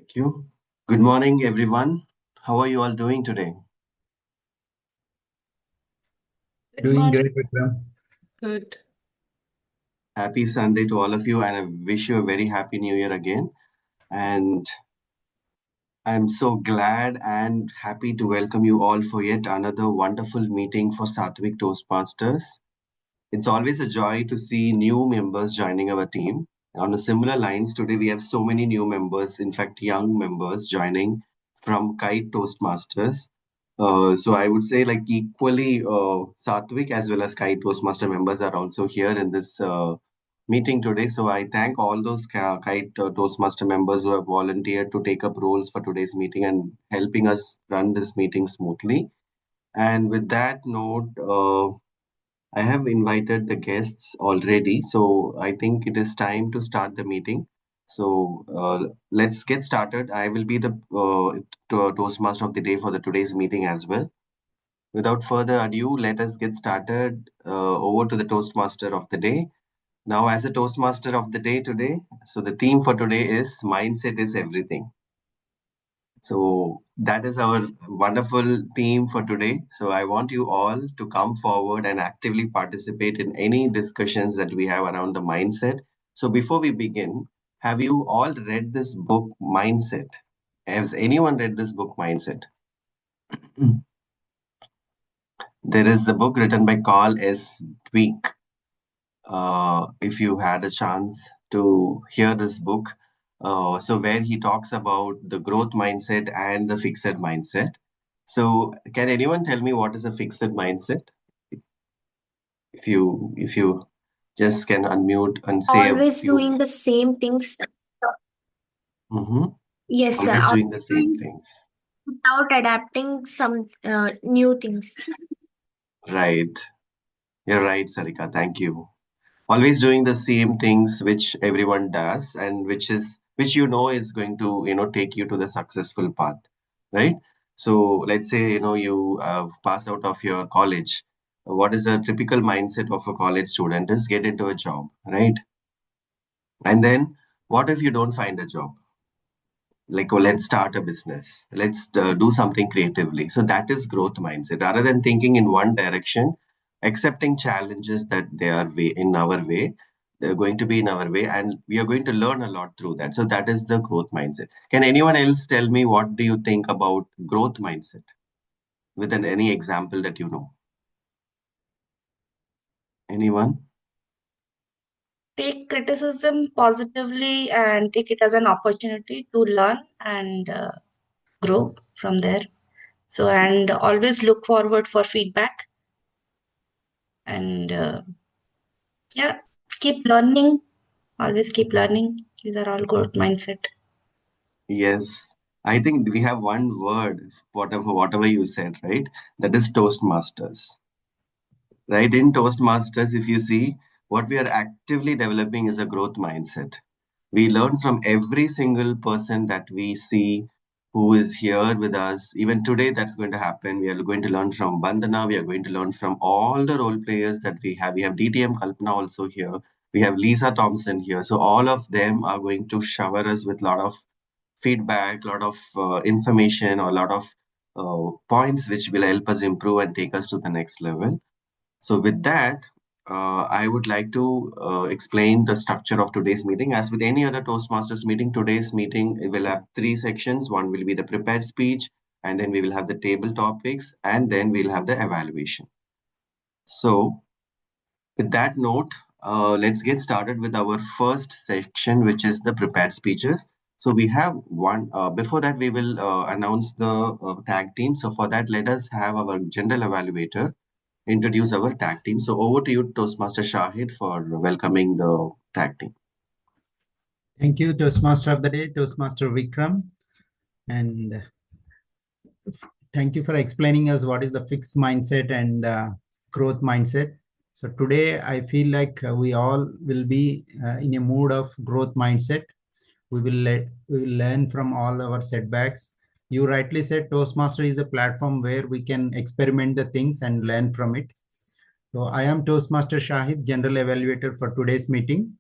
Thank you. Good morning, everyone. How are you all doing today? Doing great, Vikram. Good. Happy Sunday to all of you, and I wish you a very happy New Year again. And I'm so glad and happy to welcome you all for yet another wonderful meeting for Sattvic Toastmasters. It's always a joy to see new members joining our team. On a similar lines, today we have so many new members, in fact, young members joining from Kite Toastmasters. So I would say like equally Sattvic as well as Kite Toastmaster members are also here in this meeting today. So I thank all those Kite Toastmaster members who have volunteered to take up roles for today's meeting and helping us run this meeting smoothly. And with that note, I have invited the guests already, so I think it is time to start the meeting. So let's get started. I will be the Toastmaster of the day for the today's meeting as well. Without further ado, let us get started. Over to the Toastmaster of the day. Now, as a Toastmaster of the day today, so the theme for today is Mindset is Everything. So that is our wonderful theme for today. So I want you all to come forward and actively participate in any discussions that we have around the mindset. So before we begin, have you all read this book, Mindset? Has anyone read this book, Mindset? There is a book written by Carl S. Dweck. If you had a chance to hear this book, so where he talks about the growth mindset and the fixed mindset. So can anyone tell me what is a fixed mindset? If you just can unmute and say a Always few. doing the same things. Mhm. Yes, sir. Always doing the same Always things. without adapting some new things. Right. You're right, Sarika. Thank you. Always doing the same things which everyone does and which is going to take you to the successful path, right? So let's say you pass out of your college. What is the typical mindset of a college student is get into a job, right? And then what if you don't find a job? Like, oh, let's start a business, let's do something creatively. So that is growth mindset. Rather than thinking in one direction, accepting challenges that they are in our way, they're going to be in our way, and we are going to learn a lot through that. So that is the growth mindset. Can anyone else tell me what do you think about growth mindset with any example that you know? Anyone? Take criticism positively and take it as an opportunity to learn and grow from there. So, and always look forward for feedback and yeah, keep learning. Always keep learning. These are all growth mindset. Yes, I think we have one word, whatever you said, right? That is Toastmasters. Right, in Toastmasters, if you see, what we are actively developing is a growth mindset. We learn from every single person that we see who is here with us. Even today, that's going to happen. We are going to learn from Bandana. We are going to learn from all the role players that we have. We have DTM Kalpana also here. We have Lisa Thompson here. So all of them are going to shower us with a lot of feedback, a lot of information, or a lot of points which will help us improve and take us to the next level. So with that, I would like to explain the structure of today's meeting. As with any other Toastmasters meeting, today's meeting will have three sections. One will be the prepared speech, and then we will have the table topics, and then we'll have the evaluation. So with that note, let's get started with our first section, which is the prepared speeches. So we have one, before that we will announce the tag team. So for that, let us have our general evaluator introduce our tag team. So over to you, Toastmaster Shahid, for welcoming the tag team. Thank you, Toastmaster of the Day, Toastmaster Vikram. And thank you for explaining us what is the fixed mindset and growth mindset. So today I feel like we all will be in a mood of growth mindset. We will learn from all our setbacks. You rightly said Toastmaster is a platform where we can experiment the things and learn from it. So I am Toastmaster Shahid, General Evaluator for today's meeting.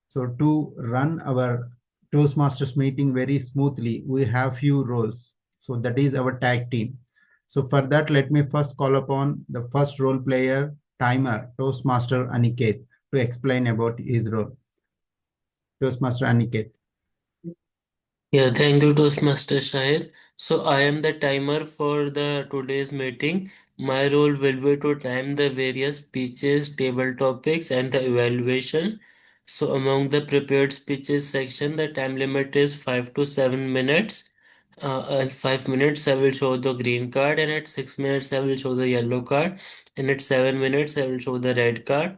So to run our Toastmasters meeting very smoothly, we have few roles. So that is our tag team. So for that, let me first call upon the first role player, timer, Toastmaster Aniket, to explain about his role. Toastmaster Aniket. Yeah, thank you, Toastmaster Shahid. So I am the timer for the today's meeting. My role will be to time the various speeches, table topics, and the evaluation. So among the prepared speeches section, the time limit is 5 to 7 minutes. At 5 minutes, I will show the green card, and at 6 minutes, I will show the yellow card, and at 7 minutes, I will show the red card.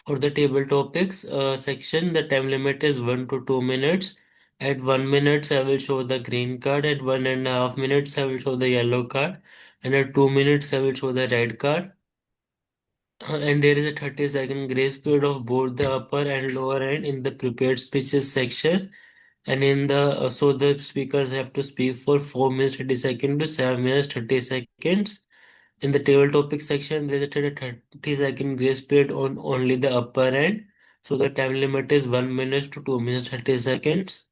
For the table topics section, the time limit is 1 to 2 minutes. At 1 minute, I will show the green card. At 1.5 minutes, I will show the yellow card. And at 2 minutes, I will show the red card. And there is a 30-second grace period of both the upper and lower end in the prepared speeches section. And in the so the speakers have to speak for 4 minutes 30 seconds to 7 minutes 30 seconds. In the table topic section, there is a 30-second grace period on only the upper end. So the time limit is 1 minute to 2 minutes 30 seconds.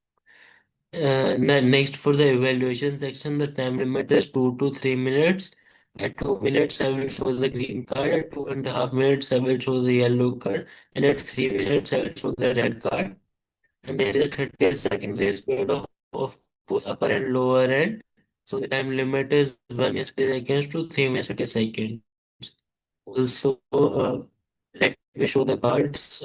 Next, for the evaluation section, the time limit is 2 to 3 minutes. At 2 minutes, I will show the green card. At 2.5 minutes, I will show the yellow card. And at 3 minutes, I will show the red card. And there is a 30-second grace period of both upper and lower end. So the time limit is 1 minute 30 seconds to 3 minutes 30 seconds. Also, let me show the cards.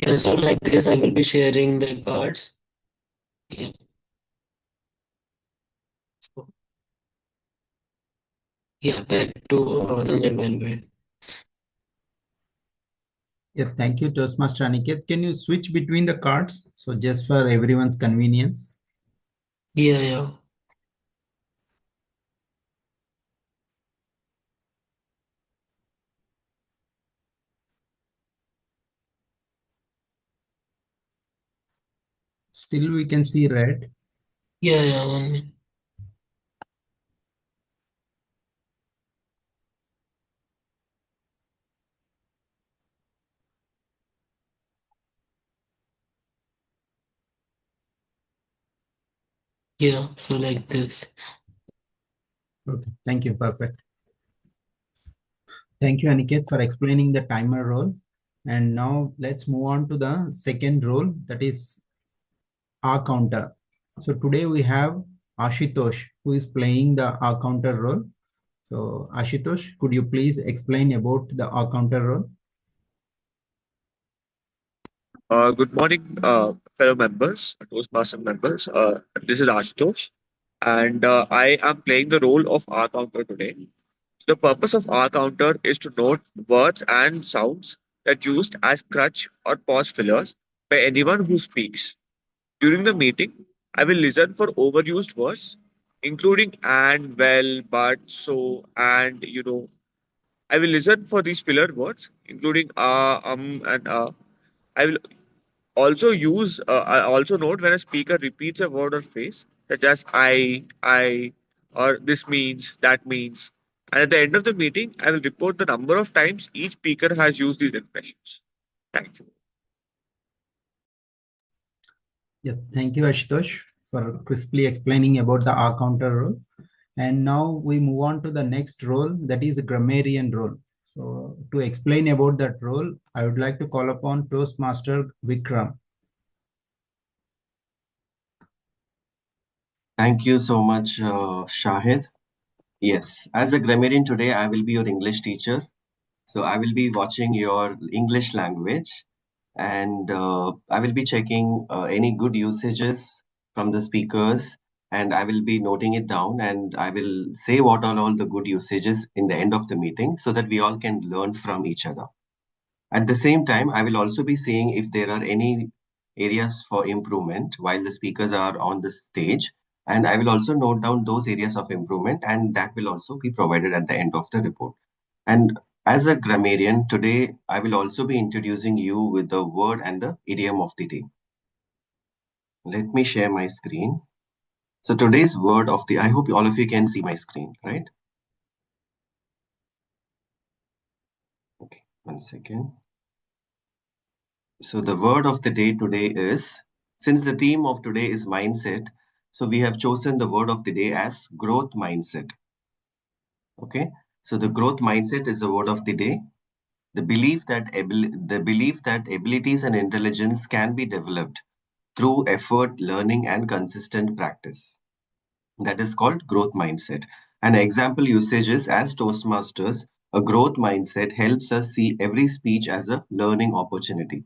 Yeah, so like this, I will be sharing the cards. Yeah. So, yeah, back to the development. Yeah, thank you, Toastmaster Aniket. Can you switch between the cards? So just for everyone's convenience. Yeah, yeah. Still we can see red. Yeah, yeah, 1 minute. Yeah, so like this. Okay, thank you, perfect. Thank you, Aniket, for explaining the timer role. And now let's move on to the second role, that is R counter. So today we have Ashutosh, who is playing the R counter role. So Ashutosh, could you please explain about the R counter role? Good morning, fellow members, Toastmaster members. This is Ashutosh, and I am playing the role of R counter today. The purpose of R counter is to note words and sounds that used as crutch or pause fillers by anyone who speaks. During the meeting, I will listen for overused words, including and, well, but, so, and, I will listen for these filler words, including and I will I also note when a speaker repeats a word or phrase, such as or this means, that means. And at the end of the meeting, I will report the number of times each speaker has used these expressions. Thank you. Yeah, thank you, Ashutosh, for crisply explaining about the R counter role. And now we move on to the next role, that is a grammarian role. So to explain about that role, I would like to call upon Toastmaster Vikram. Thank you so much, Shahid. Yes, as a grammarian today, I will be your English teacher. So I will be watching your English language, and I will be checking any good usages from the speakers, and I will be noting it down, and I will say what are all the good usages in the end of the meeting so that we all can learn from each other. At the same time, I will also be saying if there are any areas for improvement while the speakers are on the stage. And I will also note down those areas of improvement, and that will also be provided at the end of the report. And as a grammarian, today I will also be introducing you with the word and the idiom of the day. Let me share my screen. So today's word of the, I hope all of you can see my screen, right? Okay, 1 second. So the word of the day today is, since the theme of today is mindset, so we have chosen the word of the day as growth mindset. Okay, so the growth mindset is the word of the day. The belief that abilities and intelligence can be developed through effort, learning, and consistent practice. That is called growth mindset. An example usage is as Toastmasters, a growth mindset helps us see every speech as a learning opportunity.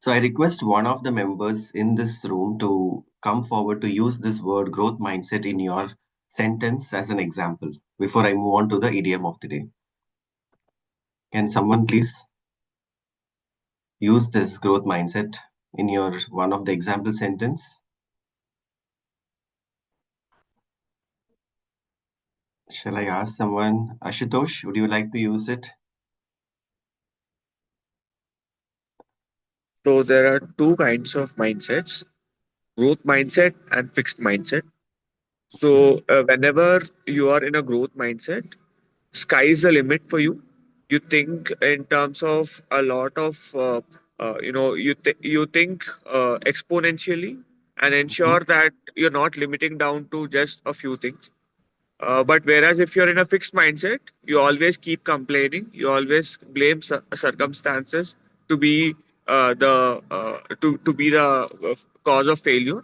So I request one of the members in this room to come forward to use this word growth mindset in your sentence as an example before I move on to the idiom of the day. Can someone please use this growth mindset in your one of the example sentence? Shall I ask someone? Ashutosh, would you like to use it? So there are two kinds of mindsets: growth mindset and fixed mindset. Okay. So whenever you are in a growth mindset, sky is the limit for you. You think in terms of a lot of you think exponentially and ensure Mhm. that you're not limiting down to just a few things. But whereas if you're in a fixed mindset, you always keep complaining. You always blame circumstances to be to be the cause of failure.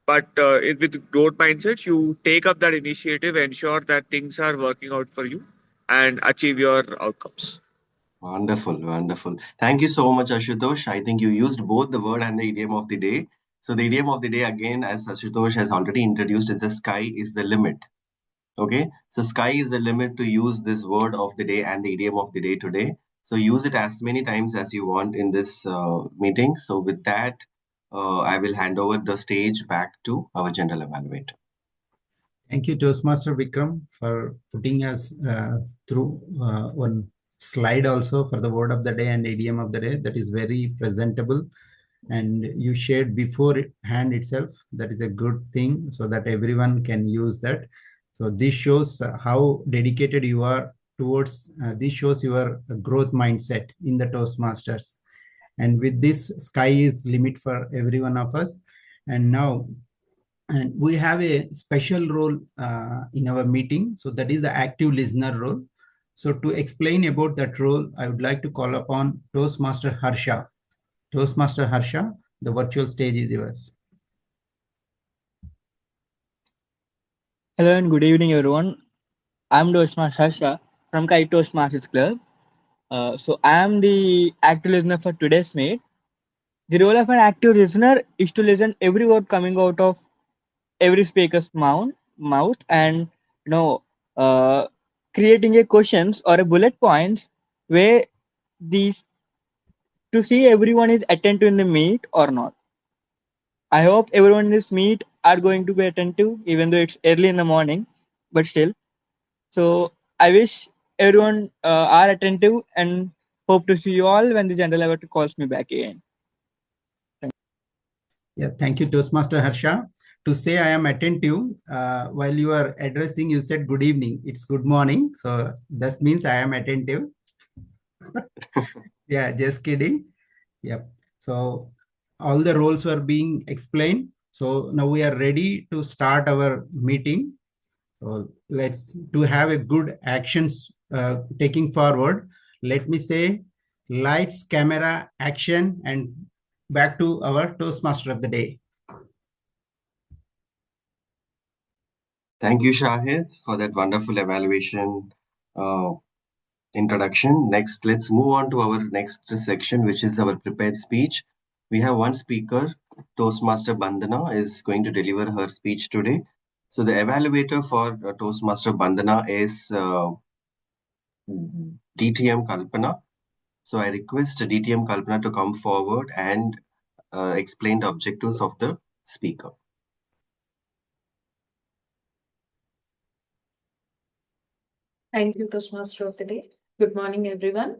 But with growth mindset, you take up that initiative, ensure that things are working out for you, and achieve your outcomes. Wonderful, wonderful. Thank you so much, Ashutosh. I think you used both the word and the idiom of the day. So the idiom of the day, again, as Ashutosh has already introduced, is the sky is the limit. Okay, so sky is the limit to use this word of the day and the idiom of the day today. So use it as many times as you want in this meeting. So with that, I will hand over the stage back to our general evaluator. Thank you, Toastmaster Vikram, for putting us through one slide also for the word of the day and idiom of the day. That is very presentable. And you shared beforehand itself. That is a good thing so that everyone can use that. So this shows how dedicated you are towards, this shows your growth mindset in the Toastmasters. And with this, sky is limit for every one of us. And now, and we have a special role in our meeting. So that is the active listener role. So to explain about that role, I would like to call upon Toastmaster Harsha. Toastmaster Harsha, the virtual stage is yours. Hello and good evening, everyone. I'm Toastmaster Sasha from Kite Toastmasters Club. So I am the active listener for today's meet. The role of an active listener is to listen every word coming out of every speaker's mouth, and you know, uh, creating a questions or a bullet points where these to see everyone is attentive in the meet or not. I hope everyone in this meet are going to be attentive, even though it's early in the morning, but still. So I wish everyone are attentive and hope to see you all when the general ever calls me back again. Yeah, thank you, Toastmaster Harsha. To say I am attentive, while you are addressing, you said good evening. It's good morning. So that means I am attentive. Yeah, just kidding. Yep. So all the roles were being explained. So now we are ready to start our meeting. So let's to have a good actions taking forward. Let me say lights, camera, action, and back to our Toastmaster of the day. Thank you, Shahid, for that wonderful evaluation uh, introduction. Next, let's move on to our next section, which is our prepared speech. We have one speaker, Toastmaster Bandana, is going to deliver her speech today. So the evaluator for Toastmaster Bandana is DTM Kalpana. So I request DTM Kalpana to come forward and explain the objectives of the speaker. Thank you, Toastmaster of the day. Good morning, everyone.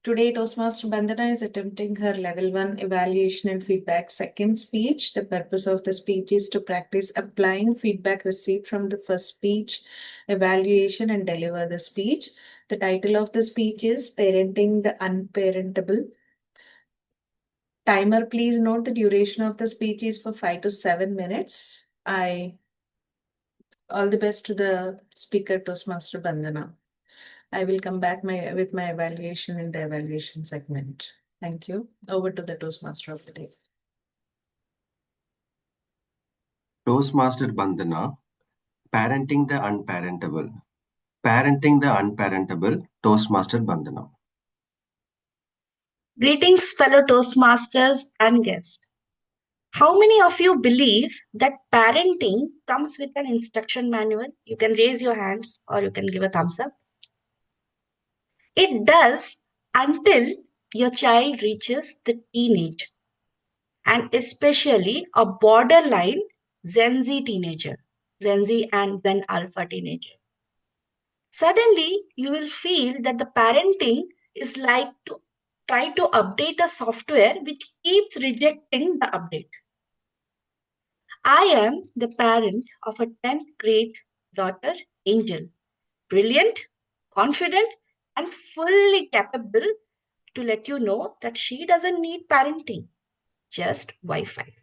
Today, Toastmaster Bandana is attempting her level 1 evaluation and feedback second speech. The purpose of the speech is to practice applying feedback received from the first speech, evaluation, and deliver the speech. The title of the speech is Parenting the Unparentable. Timer, please note the duration of the speech is for 5 to 7 minutes. All the best to the speaker, Toastmaster Bandana. I will come back with my evaluation in the evaluation segment. Thank you. Over to the Toastmaster of the day. Toastmaster Bandana, Parenting the Unparentable. Parenting the Unparentable, Toastmaster Bandana. Greetings, fellow Toastmasters and guests. How many of you believe that parenting comes with an instruction manual? You can raise your hands or you can give a thumbs up. It does until your child reaches the teenage, and especially a borderline Gen Z teenager, Gen Z and then Alpha teenager. Suddenly, you will feel that the parenting is like to try to update a software which keeps rejecting the update. I am the parent of a 10th grade daughter, Angel. Brilliant, confident, and fully capable to let you know that she doesn't need parenting, just Wi-Fi.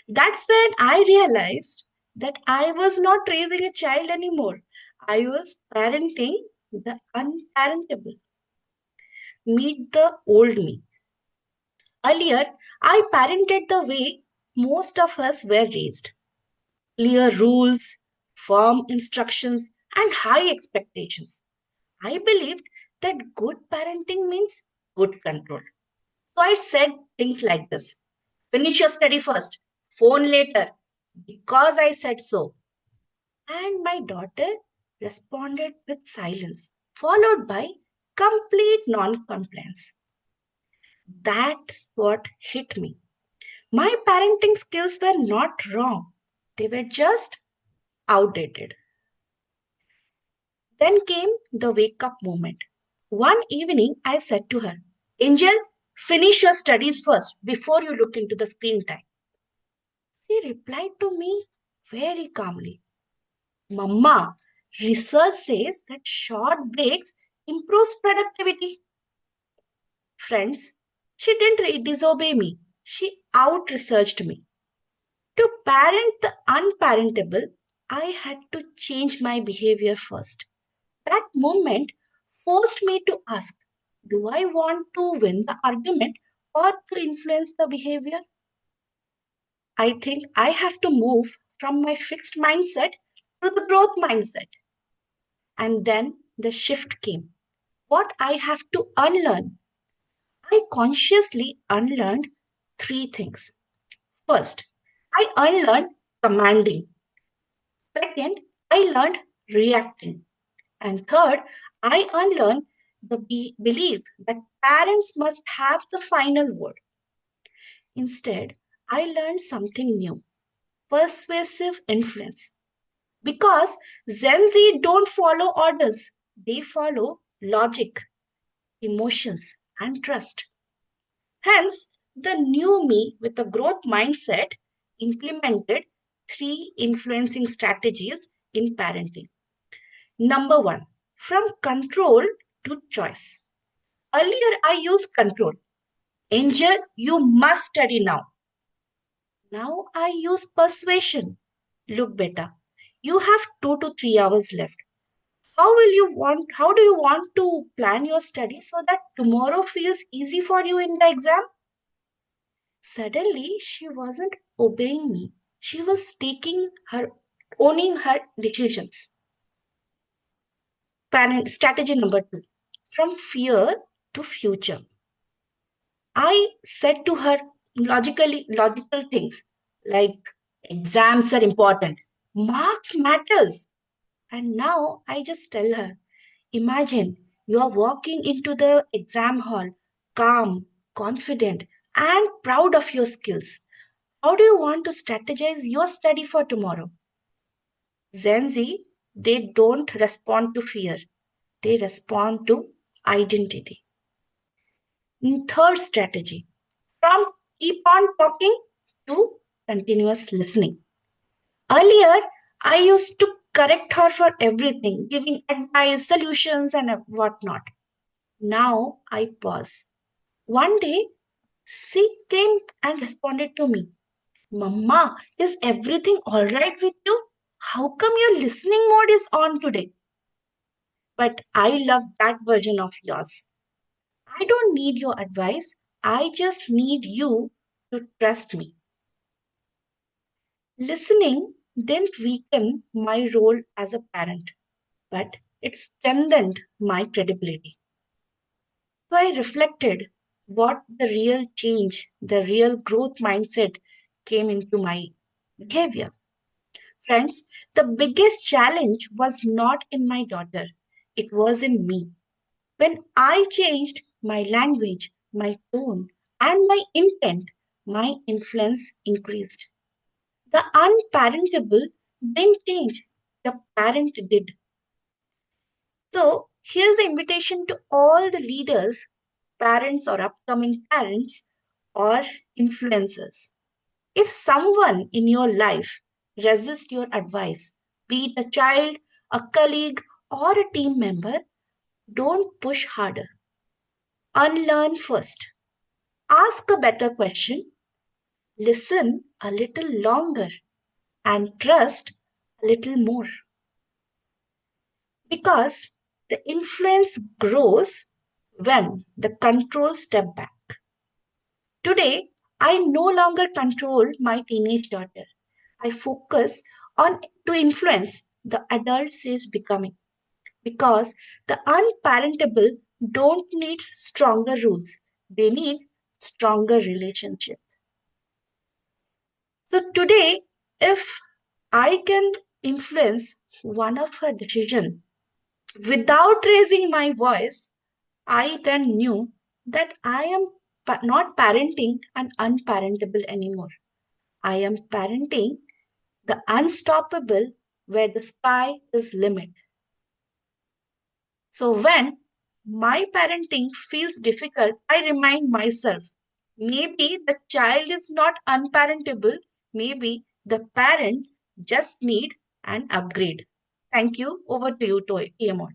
That's when I realized that I was not raising a child anymore. I was parenting the unparentable. Meet the old me. Earlier, I parented the way most of us were raised. Clear rules, firm instructions, and high expectations. I believed that good parenting means good control. So I said things like this: finish your study first, phone later, because I said so. And my daughter responded with silence, followed by complete non-compliance. That's what hit me. My parenting skills were not wrong, they were just outdated. Then came the wake up moment. One evening, I said to her, Angel, finish your studies first before you look into the screen time. She replied to me very calmly, Mama, research says that short breaks improves productivity. Friends, she didn't disobey me. She out-researched me. To parent the unparentable, I had to change my behavior first. That moment forced me to ask, do I want to win the argument or to influence the behavior? I think I have to move from my fixed mindset to the growth mindset. And then the shift came. What I have to unlearn. I consciously unlearned 3 things. First, I unlearned commanding. Second, I learned reacting. And third, I unlearned the belief that parents must have the final word. Instead, I learned something new: persuasive influence. Because Gen Z don't follow orders, they follow logic, emotions, and trust. Hence, the new me with a growth mindset implemented 3 influencing strategies in parenting. Number 1, from control to choice. Earlier, I used control. Angel, you must study now. Now I use persuasion. Look, beta, you have 2 to 3 hours left. How do you want to plan your study so that tomorrow feels easy for you in the exam? Suddenly, she wasn't obeying me. She was owning her decisions. Strategy number 2, from fear to future. I said to her logical things like exams are important, marks matters. And now I just tell her, imagine You are walking into the exam hall calm, confident, and proud of your skills. How do you want to strategize your study for tomorrow? Gen Z, they don't respond to fear, they respond to identity. Third strategy, from keep on talking to continuous listening. Earlier, I used to correct her for everything, giving advice, solutions, and whatnot. Now I pause. One day, she came and responded to me, Mama, is everything all right with you? How come your listening mode is on today? But I love that version of yours. I don't need your advice. I just need you to trust me. Listening didn't weaken my role as a parent, but it strengthened my credibility. So I reflected what the real change, the real growth mindset came into my behavior. Friends, the biggest challenge was not in my daughter, it was in me. When I changed my language, my tone, and my intent, my influence increased. The unparentable didn't change, the parent did. So, here's an invitation to all the leaders, parents, or upcoming parents, or influencers. If someone in your life resists your advice, be it a child, a colleague, or a team member, don't push harder. Unlearn first. Ask a better question, listen a little longer, and trust a little more. Because the influence grows when the control step back. Today, I no longer control my teenage daughter. I focus on to influence the adult she is becoming because the unparentable don't need stronger rules. They need stronger relationship. So today, if I can influence one of her decision without raising my voice, I then knew that I am not parenting an unparentable anymore. I am parenting the unstoppable where the sky is limit. So when my parenting feels difficult, I remind myself maybe the child is not unparentable, maybe the parent just need an upgrade. Thank you. Over to you, TMO.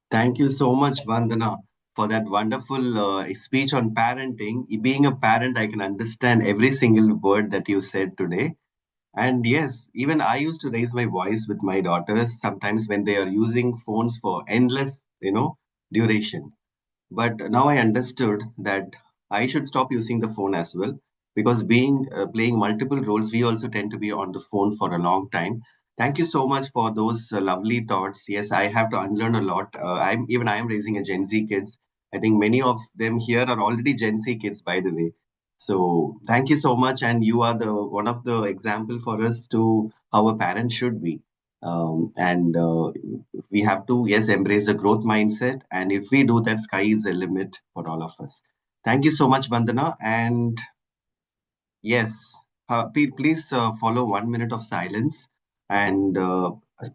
Thank you so much, Vandana, for that wonderful speech on parenting. Being a parent, I can understand every single word that you said today. And yes, even I used to raise my voice with my daughters sometimes when they are using phones for endless, duration. But now I understood that I should stop using the phone as well because being playing multiple roles, we also tend to be on the phone for a long time. Thank you so much for those lovely thoughts. Yes, I have to unlearn a lot. I am raising a Gen Z kids. I think many of them here are already Gen Z kids, by the way. So thank you so much, and you are the one of the example for us to how a parent should be. And we have to, yes, embrace the growth mindset. And if we do that, sky is the limit for all of us. Thank you so much, Bandana. And yes, please follow 1 minute of silence and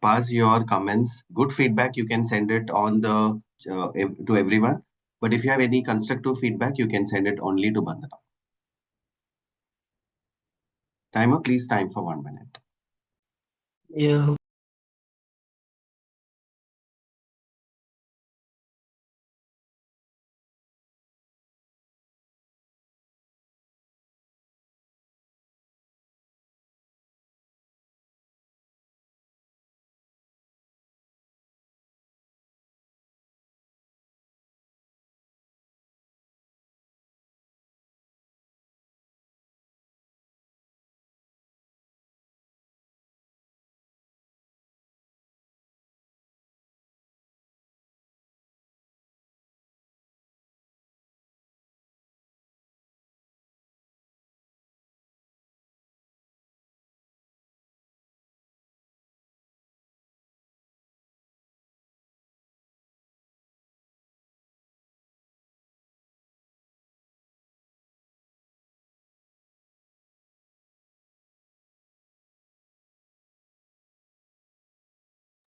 pass your comments. Good feedback, you can send it on the to everyone. But if you have any constructive feedback, you can send it only to Bandana. Timer, please time for 1 minute. Yeah.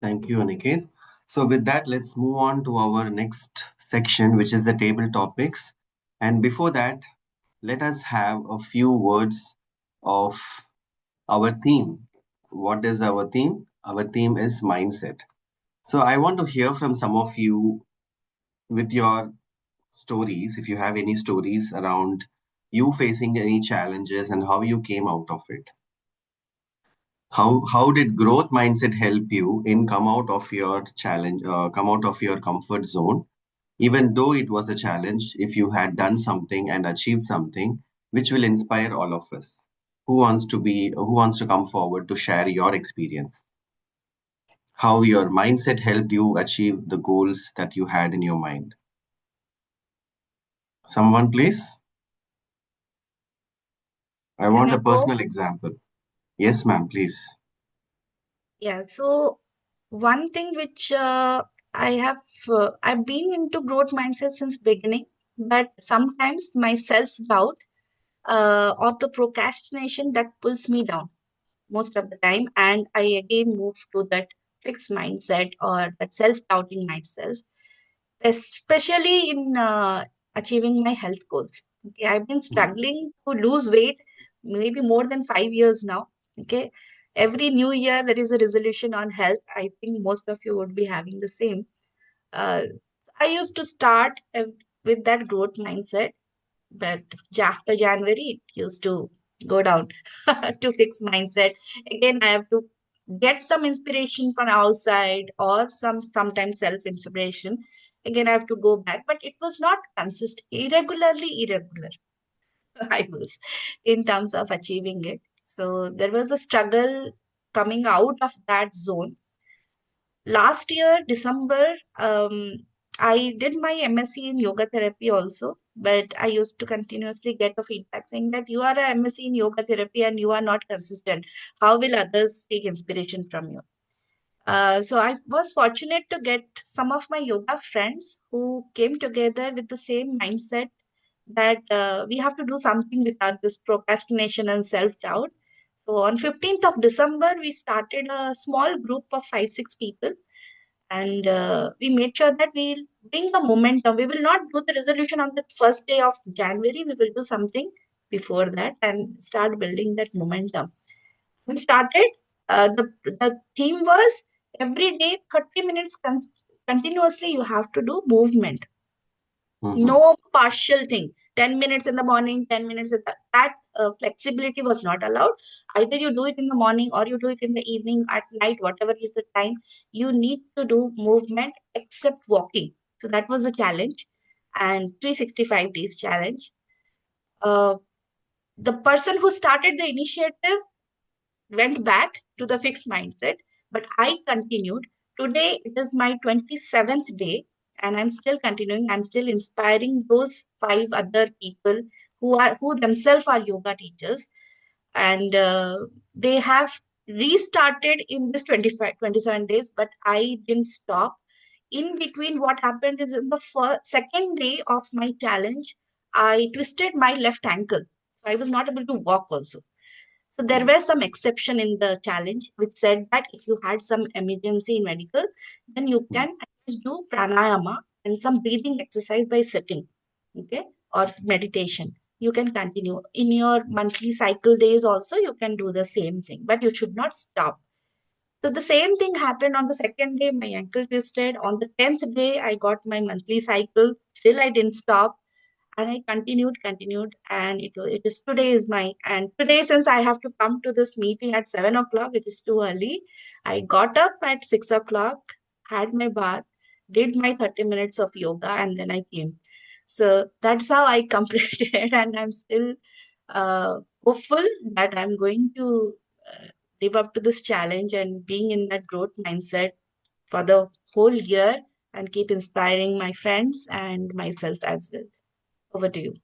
Thank you, Aniket. So, with that, let's move on to our next section, which is the table topics. And before that, let us have a few words of our theme. What is our theme? Our theme is mindset. So, I want to hear from some of you with your stories, if you have any stories around you facing any challenges and how you came out of it. How did growth mindset help you in come out of your challenge, come out of your comfort zone, even though it was a challenge? If you had done something and achieved something, which will inspire all of us. Who wants to come forward to share your experience? How your mindset helped you achieve the goals that you had in your mind? Someone, please. I want Can I a go? personal example. Yes, ma'am, please. Yeah, so one thing which I've been into growth mindset since beginning, but sometimes my self-doubt or the procrastination that pulls me down most of the time, and I again move to that fixed mindset or that self-doubting myself, especially in achieving my health goals. Okay, I've been struggling to lose weight maybe more than 5 years now. Okay, every new year there is a resolution on health. I think most of you would be having the same. Uh, I used to start with that growth mindset, but after January, it used to go down to fixed mindset. Again, I have to get some inspiration from outside or sometimes self-inspiration. Again, I have to go back, but it was not consistent, irregular. I was in terms of achieving it. So there was a struggle coming out of that zone. Last year, December, I did my MSc in yoga therapy also, but I used to continuously get a feedback saying that you are a MSc in yoga therapy and you are not consistent. How will others take inspiration from you? So I was fortunate to get some of my yoga friends who came together with the same mindset that we have to do something without this procrastination and self-doubt. So on 15th of December, we started a small group of 5, 6 people, and we made sure that we'll bring the momentum. We will not do the resolution on the first day of January. We will do something before that and start building that momentum. We started. The theme was every day 30 minutes continuously. You have to do movement. No partial thing. 10 minutes in the morning, 10 minutes in that flexibility was not allowed. Either you do it in the morning or you do it in the evening, at night, whatever is the time. You need to do movement except walking. So that was the challenge, and 365 days challenge. Uh, the person who started the initiative went back to the fixed mindset, but I continued. Today it is my 27th day, and I'm still continuing. I'm still inspiring those 5 other people who themselves are yoga teachers, and they have restarted in this 27 days, but I didn't stop. In between, what happened is in the second day of my challenge, I twisted my left ankle. So I was not able to walk also. So there were some exception in the challenge which said that if you had some emergency in medical, then you can at least do pranayama and some breathing exercise by sitting, okay, or meditation. You can continue in your monthly cycle days also. You can do the same thing, but you should not stop. So the same thing happened on the second day. My ankle twisted. On the 10th day, I got my monthly cycle. Still, I didn't stop, and I continued, and it is today is my, and today, since I have to come to this meeting at 7 o'clock, which is too early, I got up at 6 o'clock, had my bath, did my 30 minutes of yoga, and then I came. So that's how I completed, and I'm still hopeful that I'm going to live up to this challenge and being in that growth mindset for the whole year and keep inspiring my friends and myself as well. Over to you.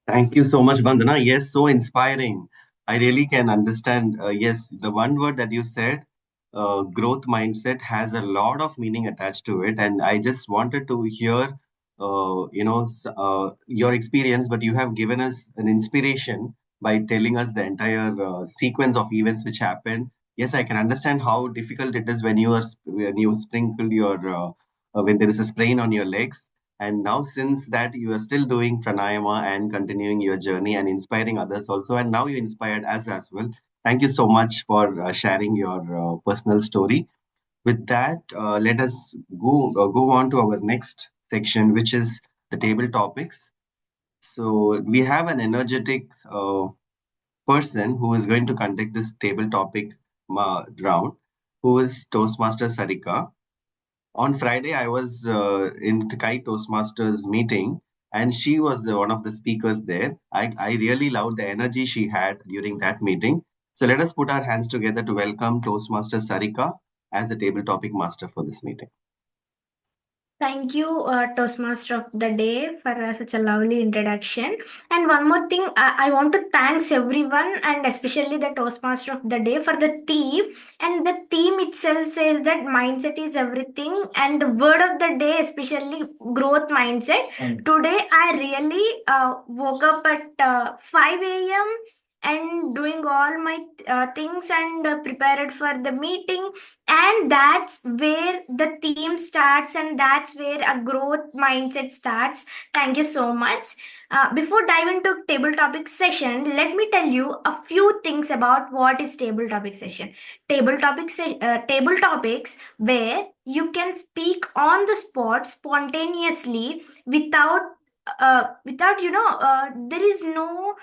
Thank you so much, Bandana. Yes, so inspiring. I really can understand. Yes, the one word that you said, growth mindset, has a lot of meaning attached to it. And I just wanted to hear, your experience, but you have given us an inspiration by telling us the entire sequence of events which happened yes, I can understand how difficult it is when you sprinkle your when there is a sprain on your legs. And now, since that, you are still doing pranayama and continuing your journey and inspiring others also. And now you inspired us as well. Thank you so much for sharing your personal story. With that, let us go on to our next section, which is the table topics. So we have an energetic person who is going to conduct this table topic round, who is Toastmaster Sarika. On Friday, I was in Kai Toastmasters meeting, and she was one of the speakers there. I really loved the energy she had during that meeting. So let us put our hands together to welcome Toastmaster Sarika as the table topic master for this meeting. Thank you, Toastmaster of the Day, for such a lovely introduction. And one more thing, I want to thanks everyone, and especially the Toastmaster of the Day, for the theme. And the theme itself says that mindset is everything. And the word of the day, especially growth mindset. Today, I really woke up at 5 a.m. and doing all my things and prepared for the meeting, and that's where the theme starts, and that's where a growth mindset starts. Thank you so much. Before diving into table topic session, let me tell you a few things about what is table topic session. Table topics where you can speak on the spot spontaneously without there is no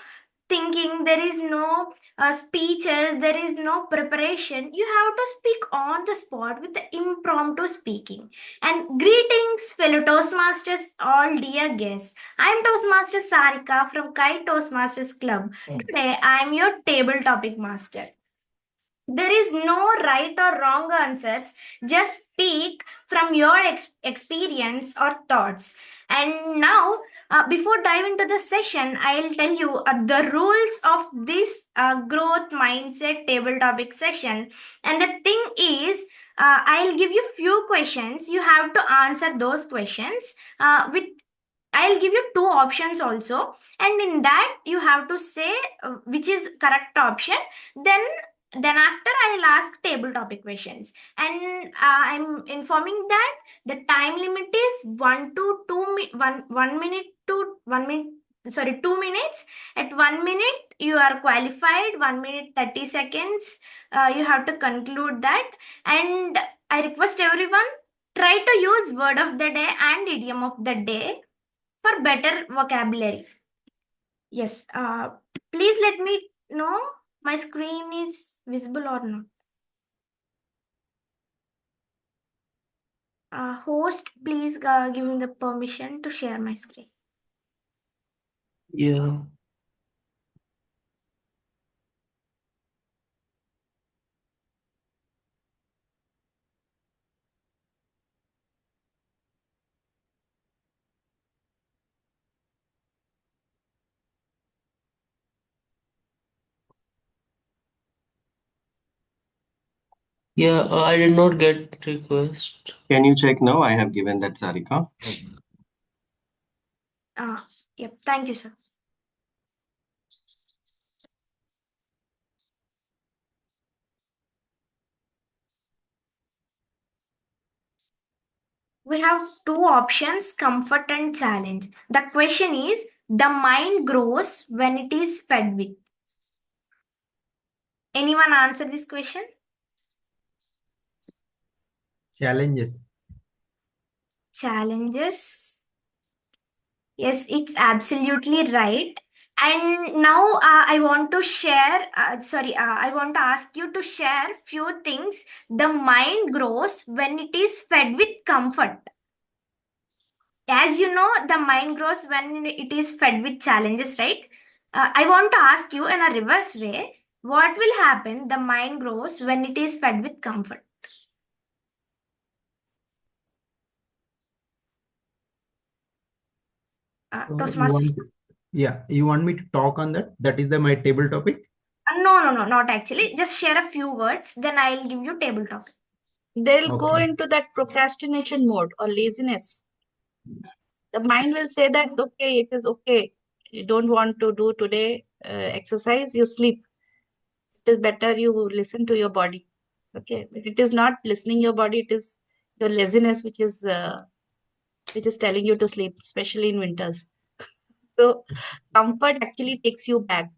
thinking, there is no speeches, there is no preparation. You have to speak on the spot with the impromptu speaking. And greetings, fellow Toastmasters, all dear guests. I am Toastmaster Sarika from Kai Toastmasters Club. Today, I am your table topic master. There is no right or wrong answers. Just speak from your experience or thoughts. And now, before diving into the session, I'll tell you the rules of this growth mindset table topic session. And the thing is, I'll give you few questions. You have to answer those questions with I'll give you two options also, and in that you have to say which is correct option. Then after I'll ask table topic questions, and I'm informing that the time limit is 1 minute to 1 minute. Sorry, 2 minutes. At 1 minute, you are qualified. 1 minute 30 seconds. You have to conclude that, and I request everyone try to use word of the day and idiom of the day for better vocabulary. Yes. Please let me know my screen is visible or not. Host, please give me the permission to share my screen. Yeah. Yeah, I did not get request. Can you check now? I have given that, Sarika. Yep. Thank you, sir. We have two options, comfort and challenge. The question is, the mind grows when it is fed with. Anyone answer this question? Challenges. Challenges. Yes, it's absolutely right. And now I want to share, I want to ask you to share few things. The mind grows when it is fed with comfort. As you know, the mind grows when it is fed with challenges, right? I want to ask you in a reverse way, what will happen? The mind grows when it is fed with comfort. You Toastmaster. you want me to talk on that? That is my table topic. No, not actually. Just share a few words, then I'll give you table topic. They'll go Okay. into that procrastination mode or laziness. The mind will say that, okay, it is okay. You don't want to do today exercise, you sleep. it is better you listen to your body. Okay, but it is not listening your body, it is your laziness which is telling you to sleep, especially in winters. So comfort actually takes you back.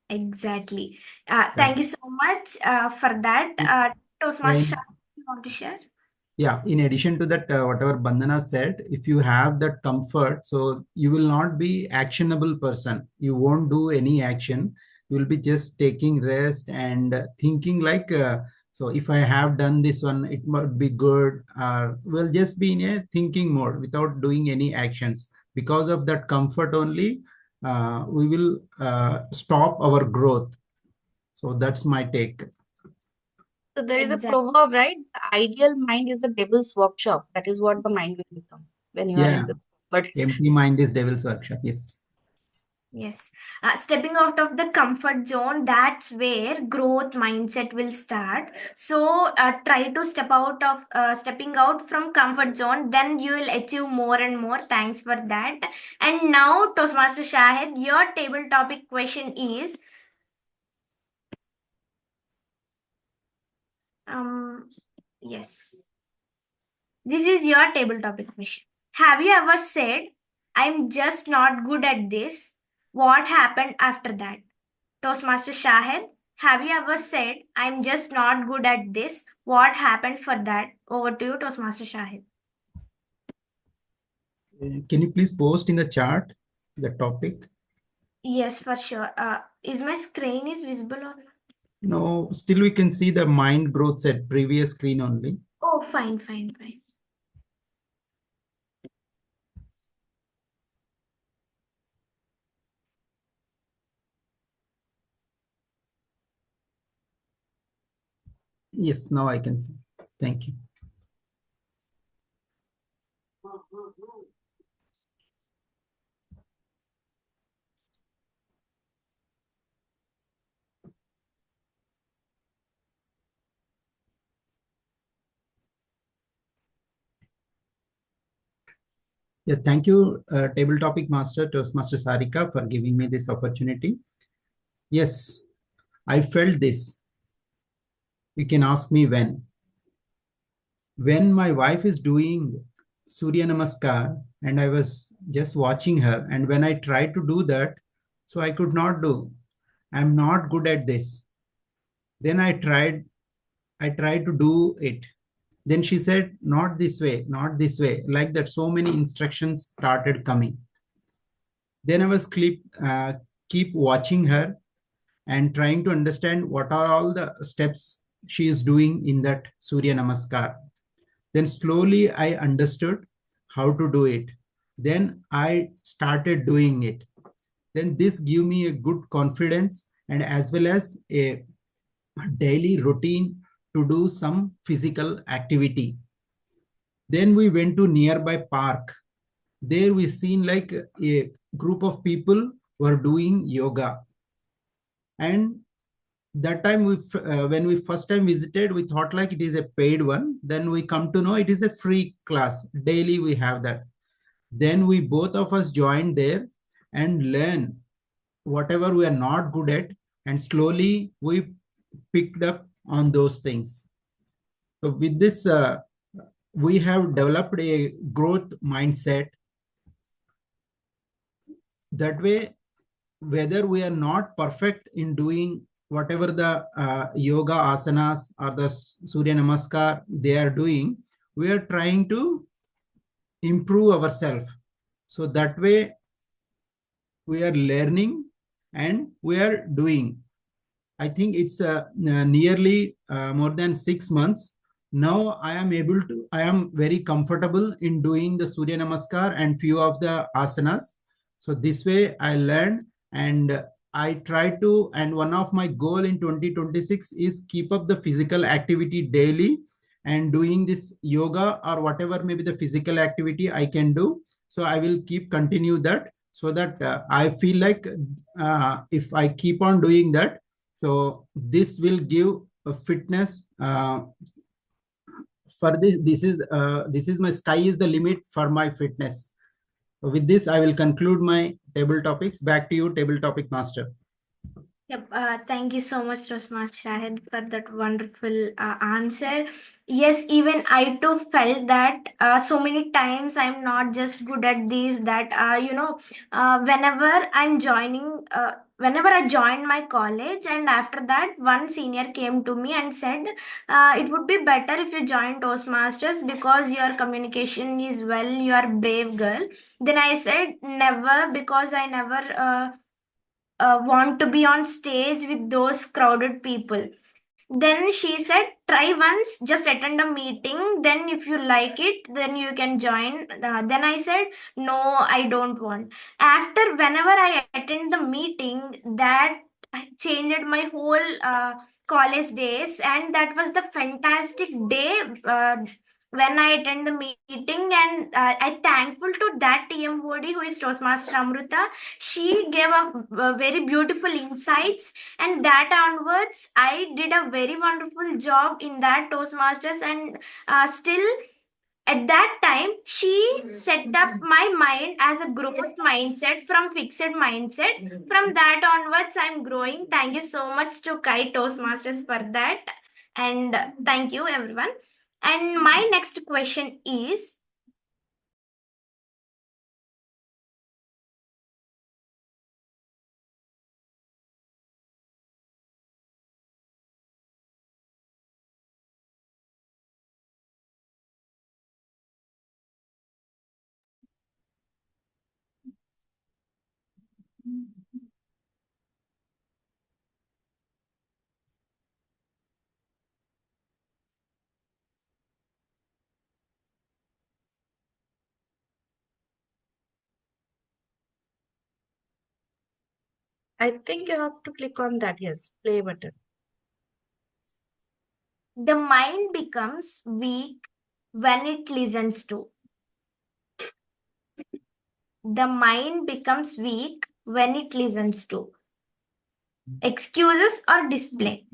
Exactly. Thank you so much for that. Toastmaster, you want to share? Yeah, in addition to that, whatever Bandana said, if you have that comfort, so you will not be actionable person. You won't do any action. You will be just taking rest and thinking like, so if I have done this one, it might be good. We'll just be in a thinking mode without doing any actions. Because of that comfort only, we will stop our growth. So that's my take. So there is Exactly. a proverb, right? The ideal mind is the devil's workshop. That is what the mind will become when you are in the. But empty mind is devil's workshop. Yes. Yes. Stepping out of the comfort zone, that's where growth mindset will start. So try to stepping out from comfort zone, then you will achieve more and more. Thanks for that. And now, Toastmaster Shahid, your table topic question is yes. This is your table topic question. Have you ever said, I'm just not good at this? What happened after that? Toastmaster Shahid, have you ever said, I'm just not good at this? What happened for that? Over to you, Toastmaster Shahid. Can you please post in the chat the topic? Yes, for sure. Is my screen is visible or not? No, still we can see the mind growth set previous screen only. Oh, fine. Yes, now I can see. Thank you. Yeah, thank you, Table Topic Master, Toastmaster Sarika, for giving me this opportunity. Yes, I felt this. You can ask me when. When my wife is doing Surya Namaskar and I was just watching her, and when I tried to do that, so I could not do. I'm not good at this. Then I tried to do it. Then she said, not this way, not this way. Like that, so many instructions started coming. Then I was keep watching her and trying to understand what are all the steps she is doing in that Surya Namaskar. Then slowly I understood how to do it. Then I started doing it. Then this gave me a good confidence and as well as a daily routine to do some physical activity. Then we went to nearby park. There we seen like a group of people were doing yoga. And that time when we first time visited, we thought like it is a paid one. Then we come to know it is a free class. Daily we have that. Then we both of us joined there and learn whatever we are not good at. And slowly we picked up on those things. So with this, we have developed a growth mindset. That way, whether we are not perfect in doing whatever the yoga asanas or the Surya Namaskar they are doing, we are trying to improve ourselves. So that way, we are learning and we are doing. I think it's nearly more than 6 months. Now I am very comfortable in doing the Surya Namaskar and few of the asanas. So this way I learned and I try to, and one of my goal in 2026 is keep up the physical activity daily and doing this yoga or whatever maybe the physical activity I can do. So I will continue that so that I feel like if I keep on doing that, so this will give a fitness for this. This is my sky is the limit for my fitness. With this, I will conclude my table topics. Back to you, table topic master. Yep, thank you so much, Toastmaster Shahid, for that wonderful answer. Yes, even I too felt that so many times I'm not just good at these, that, whenever I joined my college, and after that, one senior came to me and said, it would be better if you join Toastmasters because your communication is well, you are brave girl. Then I said, never, because I never. Want to be on stage with those crowded people. Then she said, try once, just attend a meeting. Then, if you like it, then you can join. Then I said, no, I don't want. After, whenever I attend the meeting, that changed my whole college days, and that was the fantastic day. When I attend the meeting, and I thankful to that TMOD who is Toastmaster Amruta. She gave a very beautiful insights, and that onwards I did a very wonderful job in that Toastmasters, and still at that time she set up my mind as a growth mindset from fixed mindset. From that onwards I'm growing. Thank you so much to Kai Toastmasters for that, and thank you everyone. And my next question is, I think you have to click on that, yes, play button. the mind becomes weak when it listens to. The mind becomes weak when it listens to excuses or display.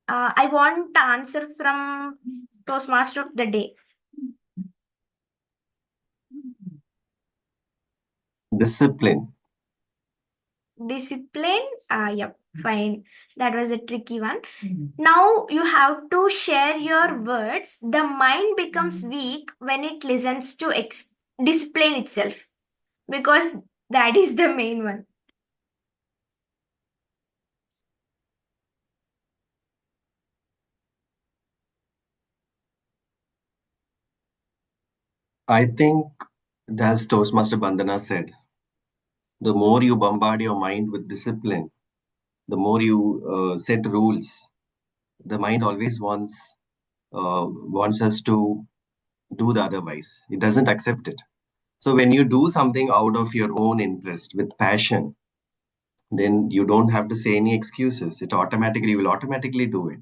I want the answer from Toastmaster of the day. Discipline. Discipline? Yep, fine. That was a tricky one. Now you have to share your words. The mind becomes weak when it listens to discipline itself, because that is the main one. I think, as Toastmaster Bandana said, the more you bombard your mind with discipline, the more you set rules, the mind always wants us to do the otherwise. It doesn't accept it. So when you do something out of your own interest with passion, then you don't have to say any excuses. You will automatically do it.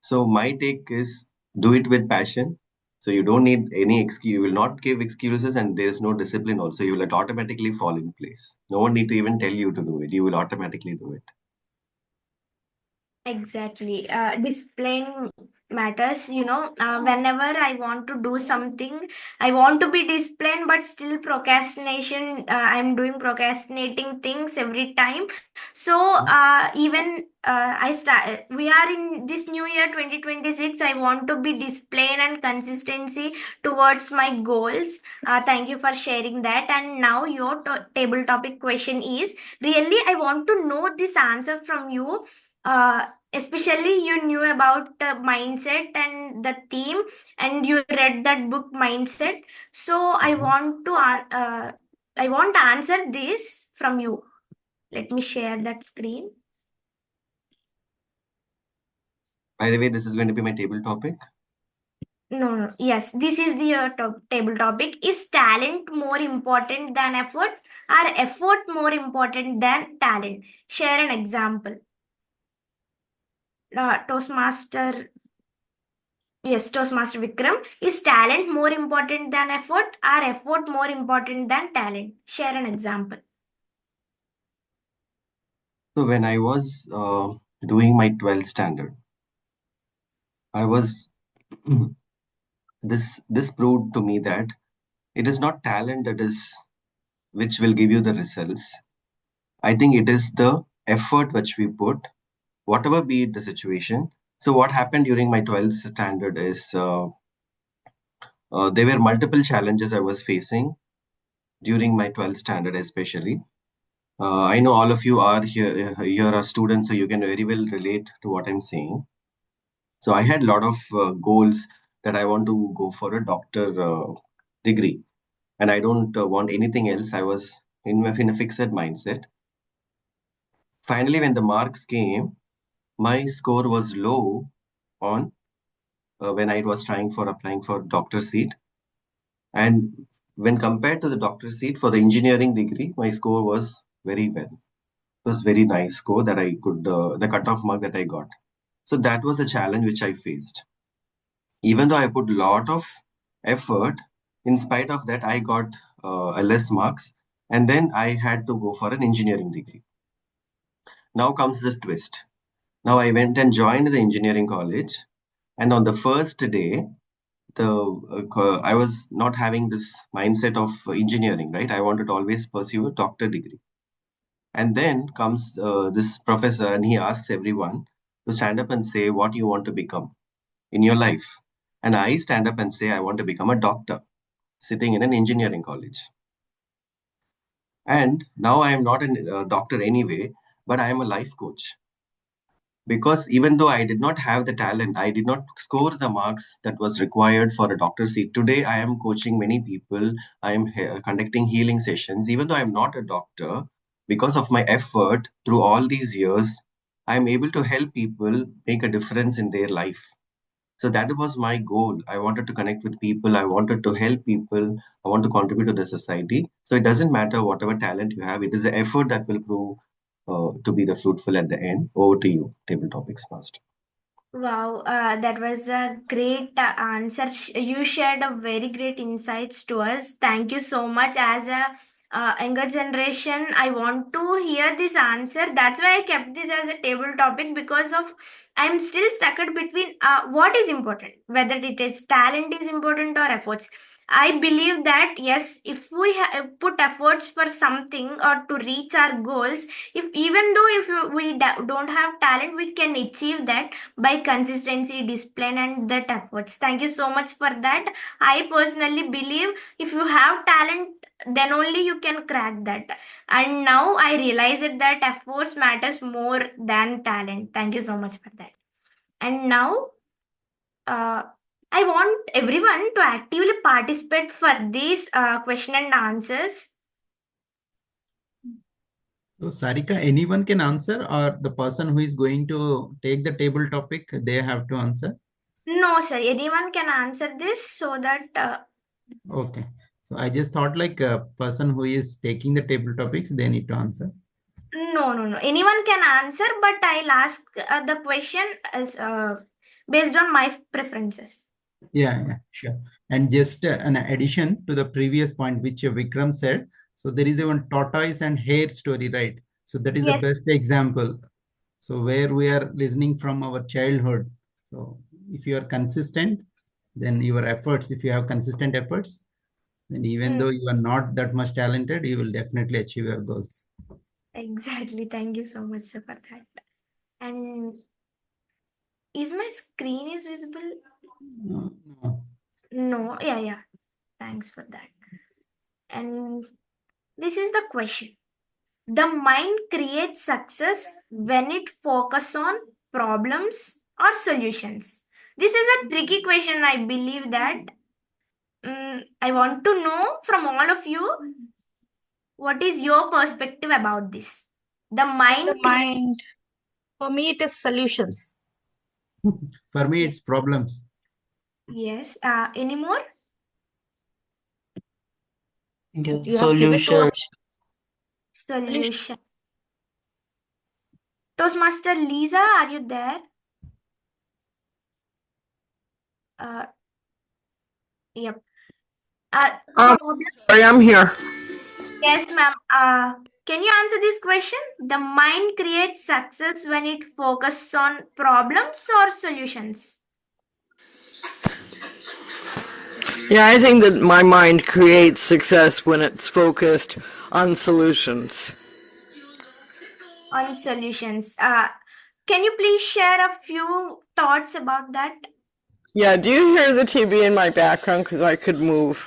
So my take is do it with passion. So you don't need any excuse. You will not give excuses, and there is no discipline also. You will automatically fall in place. No one need to even tell you to do it. You will automatically do it. Exactly. Discipline matters. Whenever I want to do something, I want to be disciplined, but still procrastination. I'm doing procrastinating things every time. So even I start. We are in this new year 2026. I want to be disciplined and consistency towards my goals. Thank you for sharing that. And now your table topic question is, really I want to know this answer from you. Especially you knew about the mindset and the theme, and you read that book Mindset. So I want to answer this from you. Let me share that screen. By the way, this is going to be my table topic. No, yes, this is the table topic. Is talent more important than effort, or effort more important than talent? Share an example. Toastmaster, yes, Toastmaster Vikram, is talent more important than effort, or effort more important than talent? Share an example. So when I was doing my 12th standard, I was this proved to me that it is not talent that is which will give you the results. I think it is the effort which we put, whatever be it the situation. So what happened during my 12th standard is there were multiple challenges I was facing during my 12th standard, especially. I know all of you are here are students, so you can very well relate to what I'm saying. So I had a lot of goals that I want to go for a doctor degree, and I don't want anything else. I was in a fixed mindset. Finally, when the marks came, my score was low on when I was trying for applying for doctor seat. And when compared to the doctor seat for the engineering degree, my score was very well. It was very nice score that I could, the cutoff mark that I got. So that was a challenge which I faced. Even though I put a lot of effort, in spite of that, I got less marks. And then I had to go for an engineering degree. Now comes this twist. Now I went and joined the engineering college. And on the first day, I was not having this mindset of engineering, right? I wanted to always pursue a doctor degree. And then comes this professor and he asks everyone to stand up and say what you want to become in your life. And I stand up and say I want to become a doctor sitting in an engineering college. And now I am not a doctor anyway, but I am a life coach. Because even though I did not have the talent, I did not score the marks that was required for a doctor seat. Today, I am coaching many people. I am conducting healing sessions. Even though I'm not a doctor, because of my effort through all these years, I'm able to help people make a difference in their life. So that was my goal. I wanted to connect with people. I wanted to help people. I want to contribute to the society. So it doesn't matter whatever talent you have. It is the effort that will prove to be the fruitful at the end. Over to you, Table Topics Master. Wow, that was a great answer. You shared a very great insights to us. Thank you so much. As a younger generation, I want to hear this answer. That's why I kept this as a table topic, because of I'm still stuck between what is important, whether it is talent is important or efforts. I believe that yes, if we put efforts for something or to reach our goals, if even though if we don't have talent, we can achieve that by consistency, discipline, and that efforts. Thank you so much for that. I personally believe if you have talent, then only you can crack that. And now I realize it that efforts matters more than talent. Thank you so much for that. And now uh, I want everyone to actively participate for these question and answers. So Sarika, anyone can answer, or the person who is going to take the table topic, they have to answer? No, sir. Anyone can answer this so that. Okay. So I just thought like a person who is taking the table topics, they need to answer. No. Anyone can answer, but I'll ask the question as based on my preferences. Yeah, sure. And just an addition to the previous point which Vikram said, so there is a one tortoise and hare story, right? So that is Yes. the best example. So where we are listening from our childhood. So if you are consistent, then your efforts, if you have consistent efforts, then even though you are not that much talented, you will definitely achieve your goals. Exactly. Thank you so much, sir, for that. And is my screen is visible? No. No. Yeah. Thanks for that. And this is the question. The mind creates success when it focuses on problems or solutions. This is a tricky question. I believe that. I want to know from all of you, what is your perspective about this? The mind. For me, it is solutions. For me, it's problems. Yes. Any more? Yeah, You have given solution. Solution. Toastmaster Lisa, are you there? Yep. Sorry, I'm here. Yes, ma'am. Can you answer this question? The mind creates success when it focuses on problems or solutions? Yeah, I think that my mind creates success when it's focused on solutions. On solutions. Can you please share a few thoughts about that? Yeah, do you hear the TV in my background? Because I could move.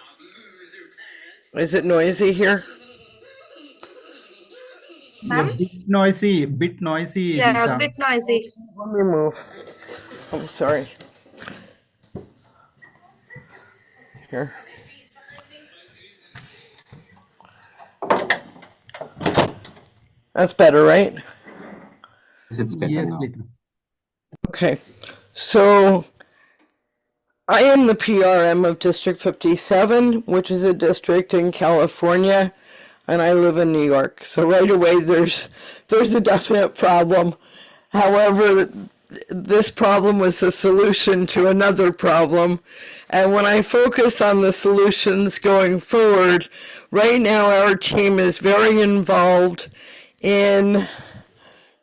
Is it noisy here? Yeah, Ma'am? bit noisy, the Yeah, a sound. bit noisy. Let me move. I'm sorry. Here. That's better, right? Yes, it's better Yes, now. please. Okay. So I am the PRM of District 57, which is a district in California, and I live in New York. So right away there's a definite problem. However, this problem was a solution to another problem. And when I focus on the solutions going forward, right now our team is very involved in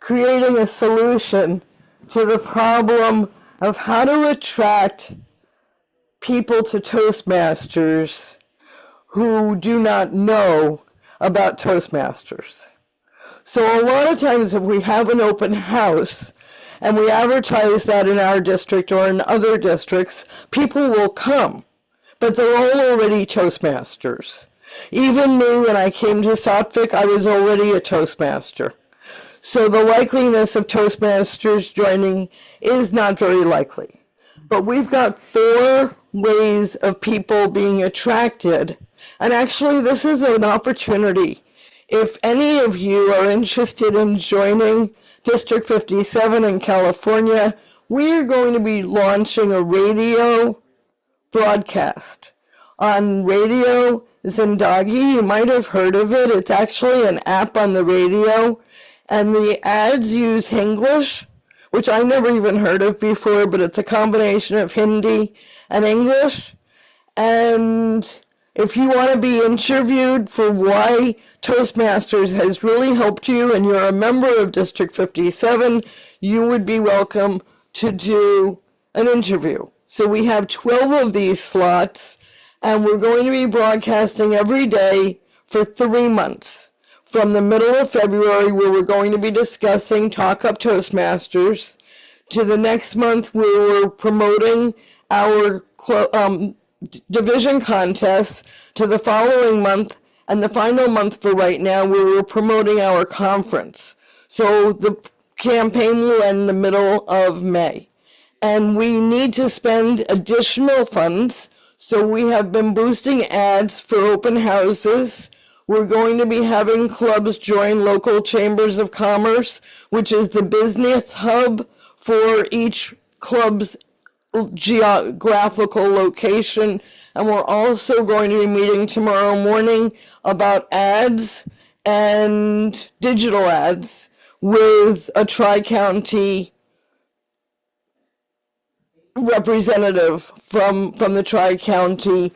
creating a solution to the problem of how to attract people to Toastmasters who do not know about Toastmasters. So a lot of times if we have an open house and we advertise that in our district or in other districts, people will come, but they're all already Toastmasters. Even me, when I came to Sattvic, I was already a Toastmaster. So the likeliness of Toastmasters joining is not very likely. But we've got 4 ways of people being attracted. And actually, this is an opportunity. If any of you are interested in joining District 57 in California, we are going to be launching a radio broadcast on Radio Zindagi. You might have heard of it. It's actually an app on the radio, and the ads use English, which I never even heard of before, but it's a combination of Hindi and English. And if you want to be interviewed for why Toastmasters has really helped you and you're a member of District 57, you would be welcome to do an interview. So we have 12 of these slots, and we're going to be broadcasting every day for 3 months. From the middle of February, where we're going to be discussing Talk Up Toastmasters, to the next month where we're promoting our division contests, to the following month, and the final month for right now where we're promoting our conference. So the campaign will end the middle of May. And we need to spend additional funds, so we have been boosting ads for open houses. We're going to be having clubs join local chambers of commerce, which is the business hub for each club's geographical location. And we're also going to be meeting tomorrow morning about ads and digital ads with a tri-county representative from the tri-county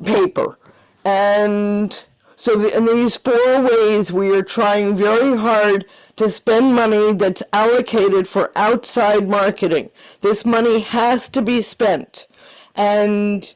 paper. And so in these 4 ways, we are trying very hard to spend money that's allocated for outside marketing. This money has to be spent. And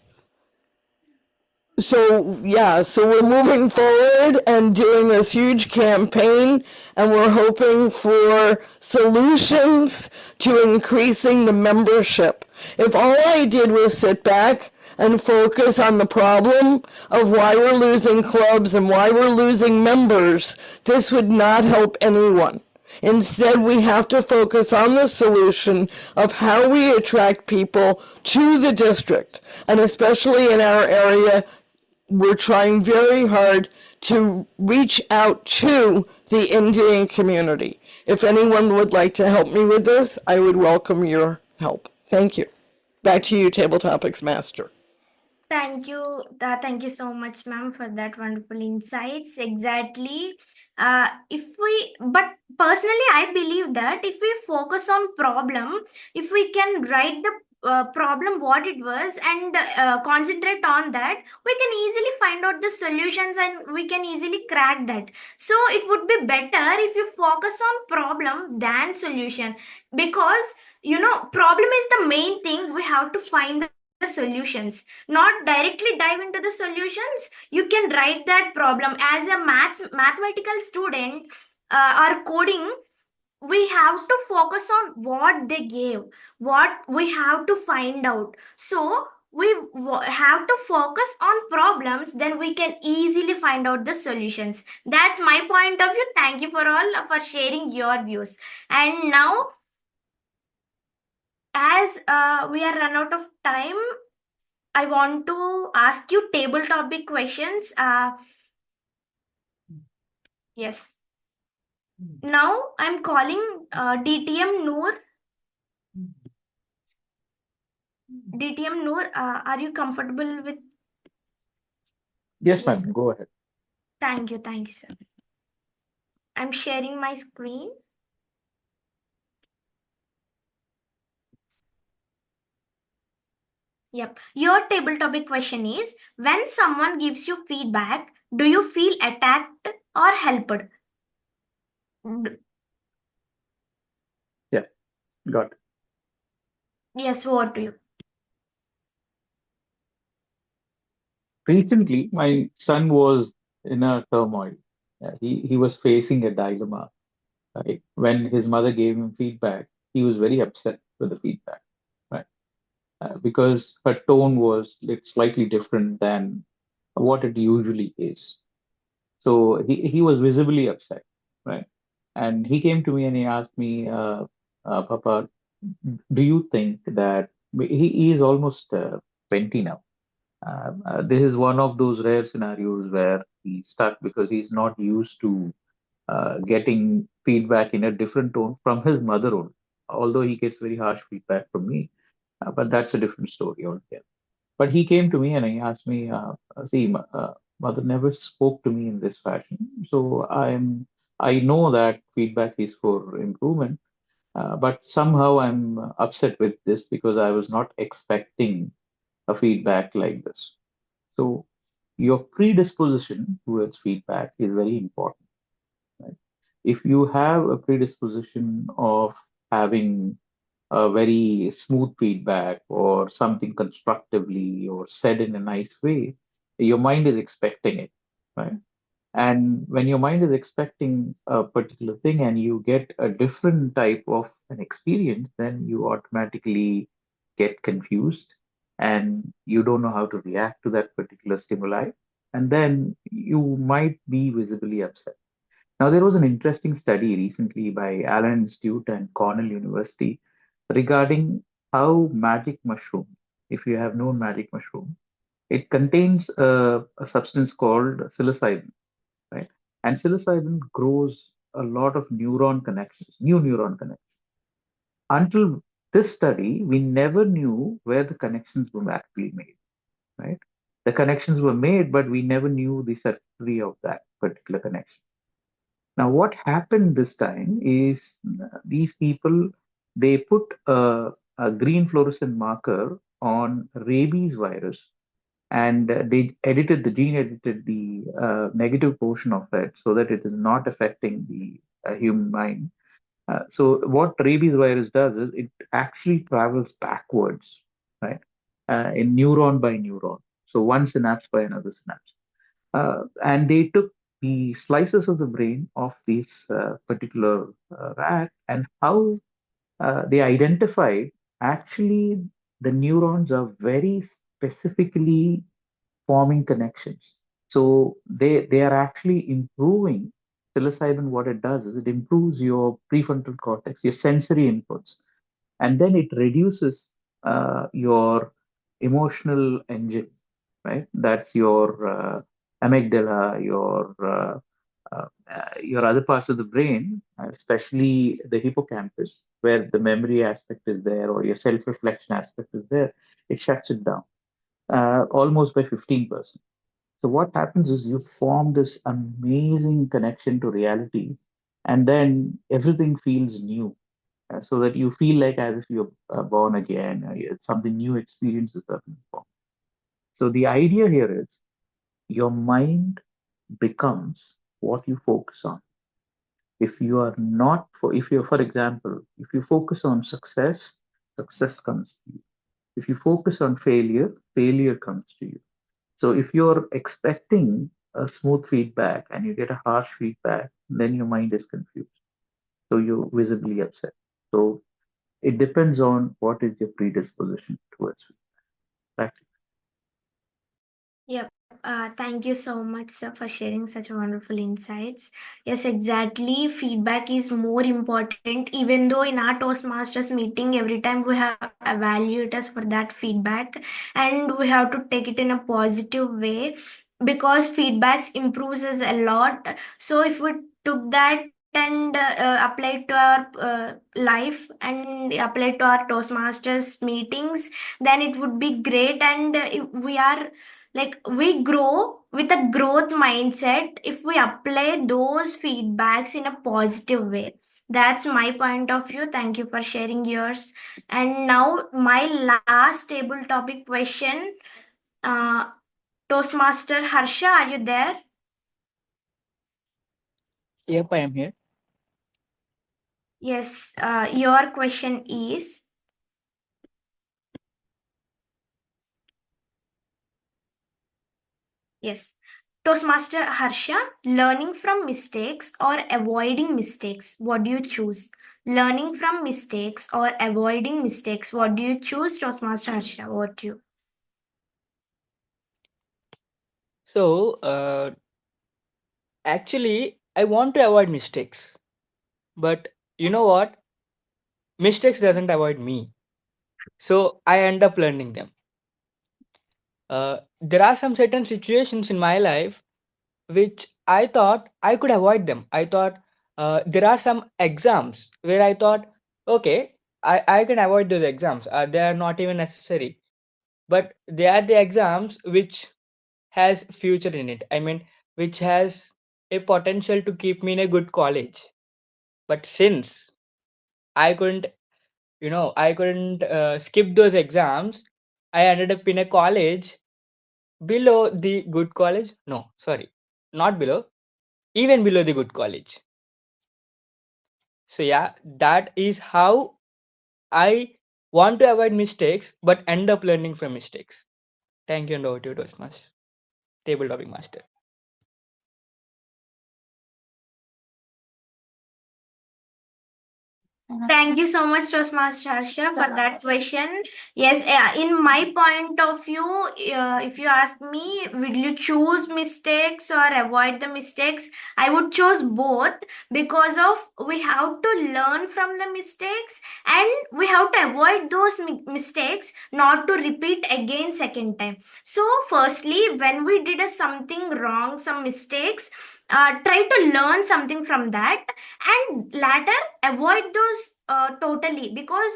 so we're moving forward and doing this huge campaign, and we're hoping for solutions to increasing the membership. If all I did was sit back and focus on the problem of why we're losing clubs and why we're losing members, this would not help anyone. Instead, we have to focus on the solution of how we attract people to the district. And especially in our area, we're trying very hard to reach out to the Indian community. If anyone would like to help me with this, I would welcome your help. Thank you. Back to you, Table Topics Master. Thank you. Thank you so much, ma'am, for that wonderful insights. Exactly. But personally, I believe that if we focus on problem, if we can write the problem what it was and concentrate on that, we can easily find out the solutions and we can easily crack that. So it would be better if you focus on problem than solution, because problem is the main thing. We have to find the the solutions, not directly dive into the solutions. You can write that problem as a mathematical student or coding. We have to focus on what they gave, what we have to find out. So we have to focus on problems, then we can easily find out the solutions. That's my point of view. Thank you for all for sharing your views. And now, as we are run out of time, I want to ask you table topic questions. Yes. Now I'm calling DTM Noor. DTM Noor, are you comfortable with? Yes, ma'am. Go ahead. Thank you, sir. I'm sharing my screen. Yep. Your table topic question is, when someone gives you feedback, do you feel attacked or helped? Yeah, got it. Yes, over to you. Recently, my son was in a turmoil. He was facing a dilemma. Right? When his mother gave him feedback, he was very upset with the feedback, right? Because her tone was like slightly different than what it usually is. So he was visibly upset, right? And he came to me and he asked me, Papa, do you think that he is almost 20 now? This is one of those rare scenarios where he's stuck because he's not used to getting feedback in a different tone from his mother only. Although he gets very harsh feedback from me, but that's a different story altogether. But he came to me and he asked me, mother never spoke to me in this fashion. So I know that feedback is for improvement, but somehow I'm upset with this because I was not expecting a feedback like this. So your predisposition towards feedback is very important. Right? If you have a predisposition of having a very smooth feedback or something constructively or said in a nice way, your mind is expecting it, right? And when your mind is expecting a particular thing and you get a different type of an experience, then you automatically get confused and you don't know how to react to that particular stimuli. And then you might be visibly upset. Now, there was an interesting study recently by Allen Institute and Cornell University regarding how magic mushroom, if you have known magic mushroom, it contains a substance called psilocybin, right? And psilocybin grows a lot of neuron connections, new neuron connections. Until this study, we never knew where the connections were actually made, right? The connections were made, but we never knew the circuitry of that particular connection. Now, what happened this time is these people, they put a green fluorescent marker on rabies virus and they edited the gene edited the negative portion of it so that it is not affecting the human mind. So what rabies virus does is it actually travels backwards, right, in neuron by neuron. So one synapse by another synapse. And they took the slices of the brain of this particular rat and how they identified actually the neurons are very specifically forming connections. So they are actually improving psilocybin. What it does is it improves your prefrontal cortex, your sensory inputs, and then it reduces your emotional engine, right? That's your amygdala, your other parts of the brain, especially the hippocampus, where the memory aspect is there or your self-reflection aspect is there. It shuts it down almost by 15%. So what happens is you form this amazing connection to reality, and then everything feels new, so that you feel like as if you're born again. It's something new experiences that you form. So the idea here is your mind becomes what you focus on. If you are not for, if you're, for example, if you focus on success, success comes to you. If you focus on failure, failure comes to you. So if you're expecting a smooth feedback and you get a harsh feedback, then your mind is confused. So you're visibly upset. So it depends on what is your predisposition towards feedback. Yep. Thank you so much, sir, for sharing such wonderful insights. Yes, exactly. Feedback is more important, even though in our Toastmasters meeting, every time we have evaluators for that feedback, and we have to take it in a positive way because feedbacks improves us a lot. So if we took that and apply it to our life and apply it to our Toastmasters meetings, then it would be great. And if we are like we grow with a growth mindset if we apply those feedbacks in a positive way. That's my point of view. Thank you for sharing yours. And now my last table topic question, uh, Toastmaster Harsha, are you there? Yep, I am here. Yes, your question is, yes. Toastmaster Harsha, learning from mistakes or avoiding mistakes, what do you choose? Learning from mistakes or avoiding mistakes, what do you choose? Toastmaster Harsha, what do you? So, actually, I want to avoid mistakes, but you know what? Mistakes doesn't avoid me. So I end up learning them. There are some certain situations in my life which I thought I could avoid them. I thought there are some exams where I thought, okay, I can avoid those exams. They are not even necessary. But they are the exams which has future in it. I mean, which has a potential to keep me in a good college. But since I couldn't, I couldn't skip those exams, I ended up in a college below the good college. No, sorry, not below, even below the good college. So yeah, that is how I want to avoid mistakes but end up learning from mistakes. Thank you, and over to you, Toastmaster, table topic master. Thank you so much, Toastmaster Harsha, for that question. Yes, in my point of view, if you ask me, will you choose mistakes or avoid the mistakes? I would choose both because of we have to learn from the mistakes and we have to avoid those mistakes not to repeat again second time. So, firstly, when we did something wrong, some mistakes, try to learn something from that and later avoid those totally because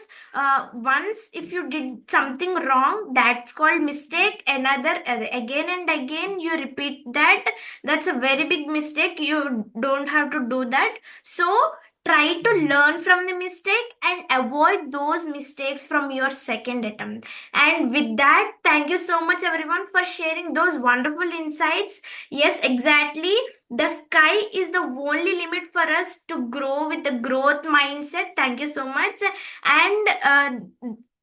once if you did something wrong, that's called mistake. Another again and again you repeat that, that's a very big mistake. You don't have to do that. So try to learn from the mistake and avoid those mistakes from your second attempt. And with that, thank you so much everyone for sharing those wonderful insights. Yes, exactly, the sky is the only limit for us to grow with the growth mindset. Thank you so much. And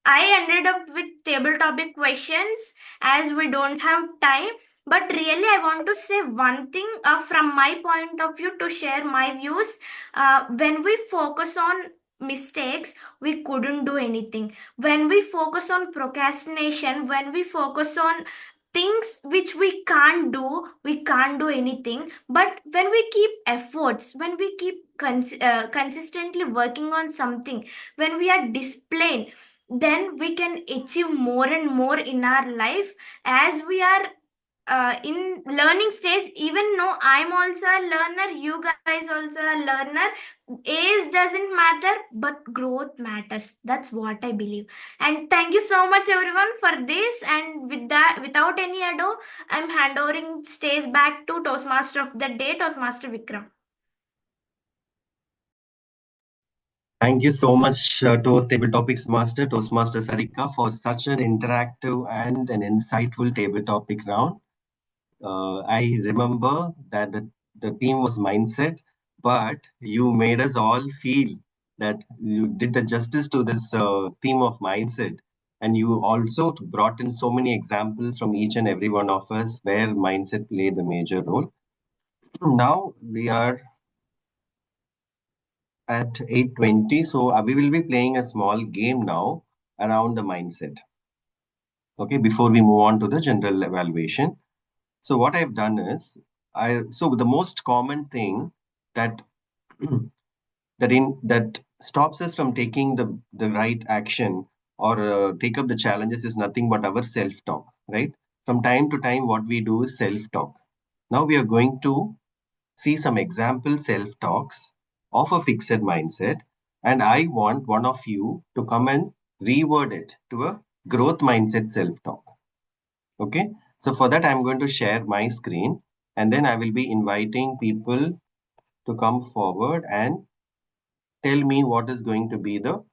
I ended up with table topic questions as we don't have time. But really, I want to say one thing from my point of view to share my views. When we focus on mistakes, we couldn't do anything. When we focus on procrastination, when we focus on things which we can't do anything. But when we keep efforts, when we keep consistently working on something, when we are disciplined, then we can achieve more and more in our life. As we are in learning stage, even though I'm also a learner, you guys also a learner, age doesn't matter but growth matters. That's what I believe. And thank you so much everyone for this. And with that, without any ado, I'm handovering stage back to Toastmaster of the day, Toastmaster Vikram. Thank you so much, Toast Table Topics Master, Toastmaster Sarika, for such an interactive and an insightful table topic round. I remember that the theme was mindset, but you made us all feel that you did the justice to this theme of mindset. And you also brought in so many examples from each and every one of us where mindset played a major role. Now we are at 8:20, so we will be playing a small game now around the mindset. Okay, before we move on to the general evaluation. So what I've done is, so the most common thing that that stops us from taking the right action or take up the challenges is nothing but our self-talk, right? From time to time, what we do is self-talk. Now we are going to see some example self-talks of a fixed mindset, and I want one of you to come and reword it to a growth mindset self-talk. Okay, so for that, I'm going to share my screen, and then I will be inviting people to come forward and tell me what is going to be the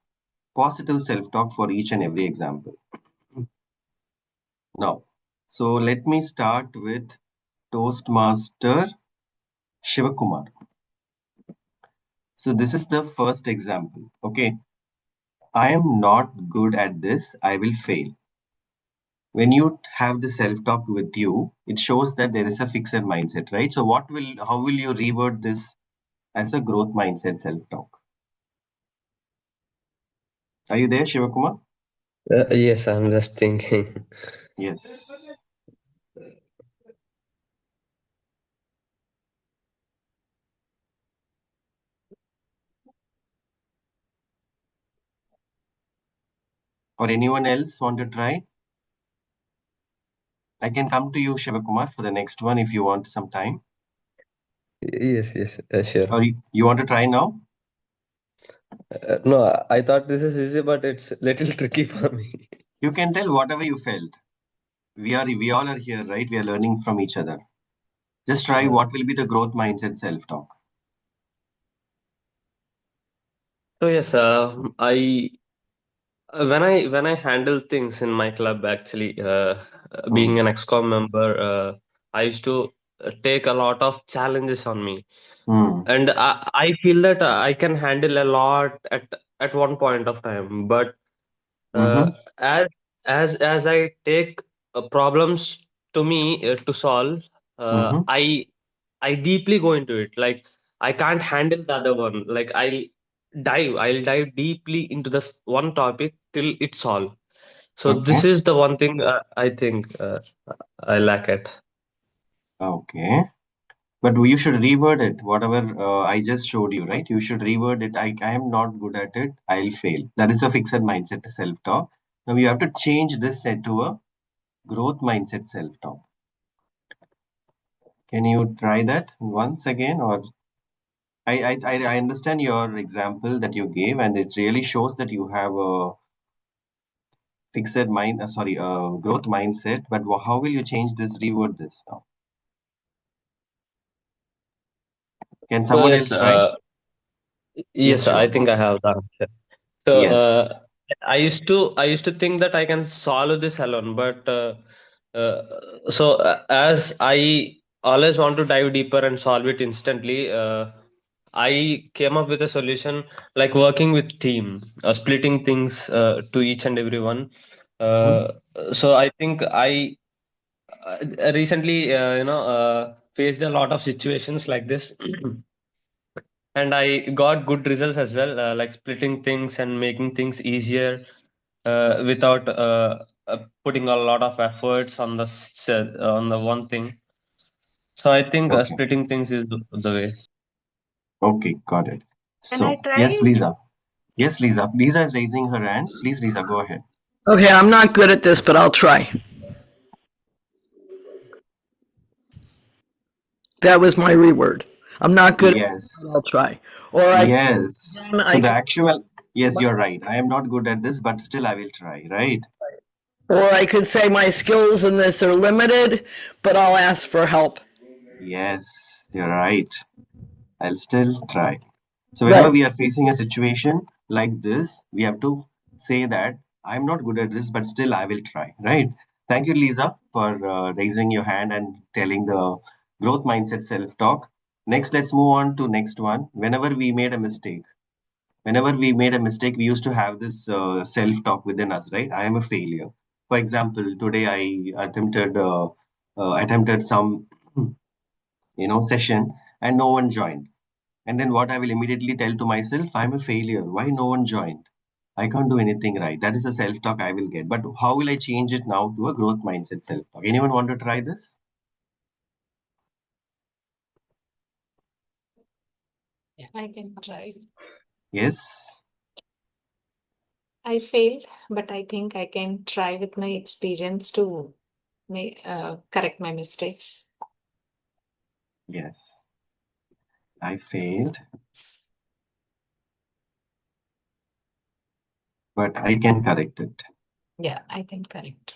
positive self-talk for each and every example. Now, so let me start with Toastmaster Shivakumar. So this is the first example. Okay, I am not good at this. I will fail. When you have the self-talk with you, it shows that there is a fixed mindset, right? So how will you reword this as a growth mindset self-talk? Are you there, Shivakumar? Yes, I'm just thinking. Yes. Or anyone else want to try? I can come to you, Shivakumar, for the next one if you want some time. Yes, sure. Or you want to try now? No, I thought this is easy, but it's a little tricky for me. You can tell whatever you felt. We all are here, right? We are learning from each other. Just try what will be the growth mindset self-talk. So yes, I when I handle things in my club, actually, being an XCOM member, I used to take a lot of challenges on me, and I feel that I can handle a lot at one point of time. But uh, as as I take problems to me to solve, I deeply go into it. Like I can't handle the other one. Like I'll dive deeply into this one topic till it's solved. So this Okay. is the one thing I think I lack at. Okay. But you should reword it, whatever I just showed you, right? You should reword it. I am not good at it. I'll fail. That is a fixed mindset self-talk. Now you have to change this set to a growth mindset self-talk. Can you try that once again? Or I understand your example that you gave, and it really shows that you have a fixed mind, growth mindset. But how will you change this, reword this now? Can So someone else try? Yes, yes, I think Shivakumar. I have the answer. So Yes. I used to think that I can solve this alone, but as I always want to dive deeper and solve it instantly, I came up with a solution like working with team, splitting things to each and everyone. Mhm. So I think I recently faced a lot of situations like this. And I got good results as well, like splitting things and making things easier without putting a lot of efforts on on the one thing. So I think Okay. splitting things is the way. Okay, got it. Can I So, yes, try? Lisa. Yes, Lisa. Lisa is raising her hand. Please, Lisa, go ahead. Okay, I'm not good at this, but I'll try. That was my reword. I'm not good at Yes. this, but I'll try. Or Yes. So I the can, actual, yes, you're right. I am not good at this, but still I will try, right? or I could say my skills in this are limited, but I'll ask for help. Yes, you're right. I'll still try. So Right. whenever we are facing a situation like this, we have to say that I'm not good at this, but still I will try, right? Thank you, Lisa, for raising your hand and telling the growth mindset self-talk. Next, let's move on to next one. Whenever we made a mistake, whenever we made a mistake, we used to have this self-talk within us, right? I am a failure. For example, today I attempted some, session, and no one joined. And then what I will immediately tell to myself, I'm a failure. Why no one joined? I can't do anything right. That is a self-talk I will get. But how will I change it now to a growth mindset self-talk? Anyone want to try this? I can try. Yes. I failed, but I think I can try with my experience to correct my mistakes. Yes. I failed, but I can correct it. Yeah, I can correct.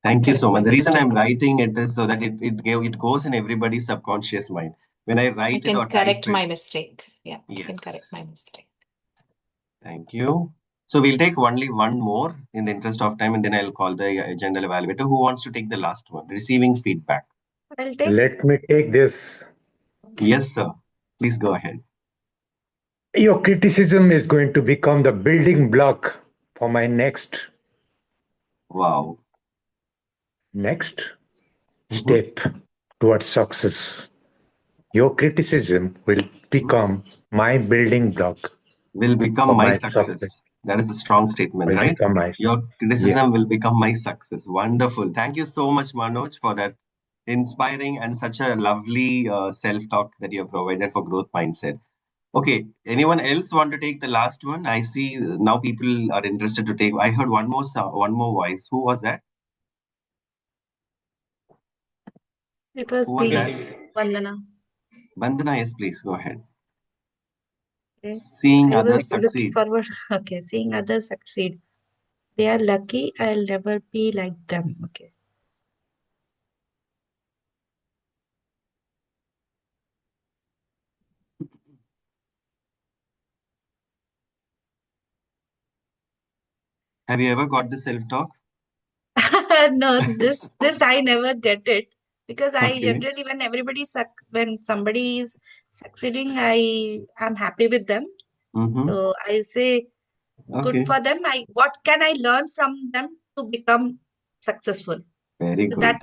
Thank you so Correct my much. The reason I'm mistake. writing it is so that it goes in everybody's subconscious mind. When I I write it can or type correct it, my mistake. Yeah, I can yes. correct my mistake. Thank you. So we'll take only one more in the interest of time, and then I'll call the general evaluator. Who wants to take the last one? Receiving feedback. I'll take. Let me take this. Yes, sir. Please go ahead. Your criticism is going to become the building block for my next Wow. step towards success. Your criticism will become my building block Will become for my my success. success. That is a strong statement, Will right? become my Your criticism yeah. will become my success. Wonderful. Thank you so much, Manoj, for that inspiring and such a lovely self-talk that you have provided for growth mindset. Okay, anyone else want to take the last one? I see now people are interested to take. I heard one more one more voice. Who was that? It was Who was B. that? Vandana. Bandana, yes, please go ahead. Okay. Seeing I was others looking succeed. forward. Okay, seeing others succeed. They are lucky. I'll never be like them. Okay. Have you ever got the self-talk? No, this I never did it because I Okay. generally when somebody is succeeding, I am happy with them. Mm-hmm. So I say good Okay. for them. What can I learn from them to become successful? Very So good.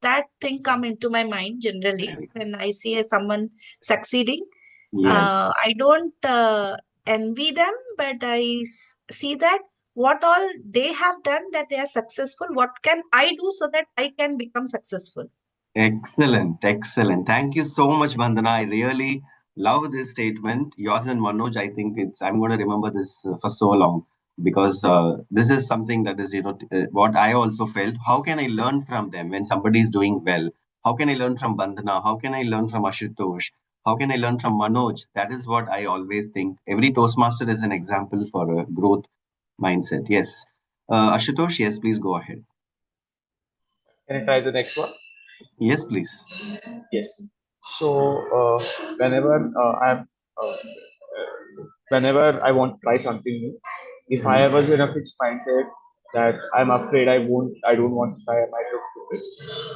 that thing come into my mind generally Very good. when I see someone succeeding. Yes. I don't envy them, but I see that what all they have done that they are successful. What can I do so that I can become successful? Excellent, excellent. Thank you so much, Bandana. I really love this statement. Yours and Manoj, I think I'm going to remember this for so long because this is something that is, what I also felt. How can I learn from them when somebody is doing well? How can I learn from Bandana? How can I learn from Ashutosh? How can I learn from Manoj? That is what I always think. Every Toastmaster is an example for a growth mindset. Yes. Ashutosh, yes, please go ahead. Can I try the next one? Yes, please. Yes. So whenever uh, whenever I want to try something new, if I was in a fixed mindset that I'm afraid I don't want to try, I might look stupid.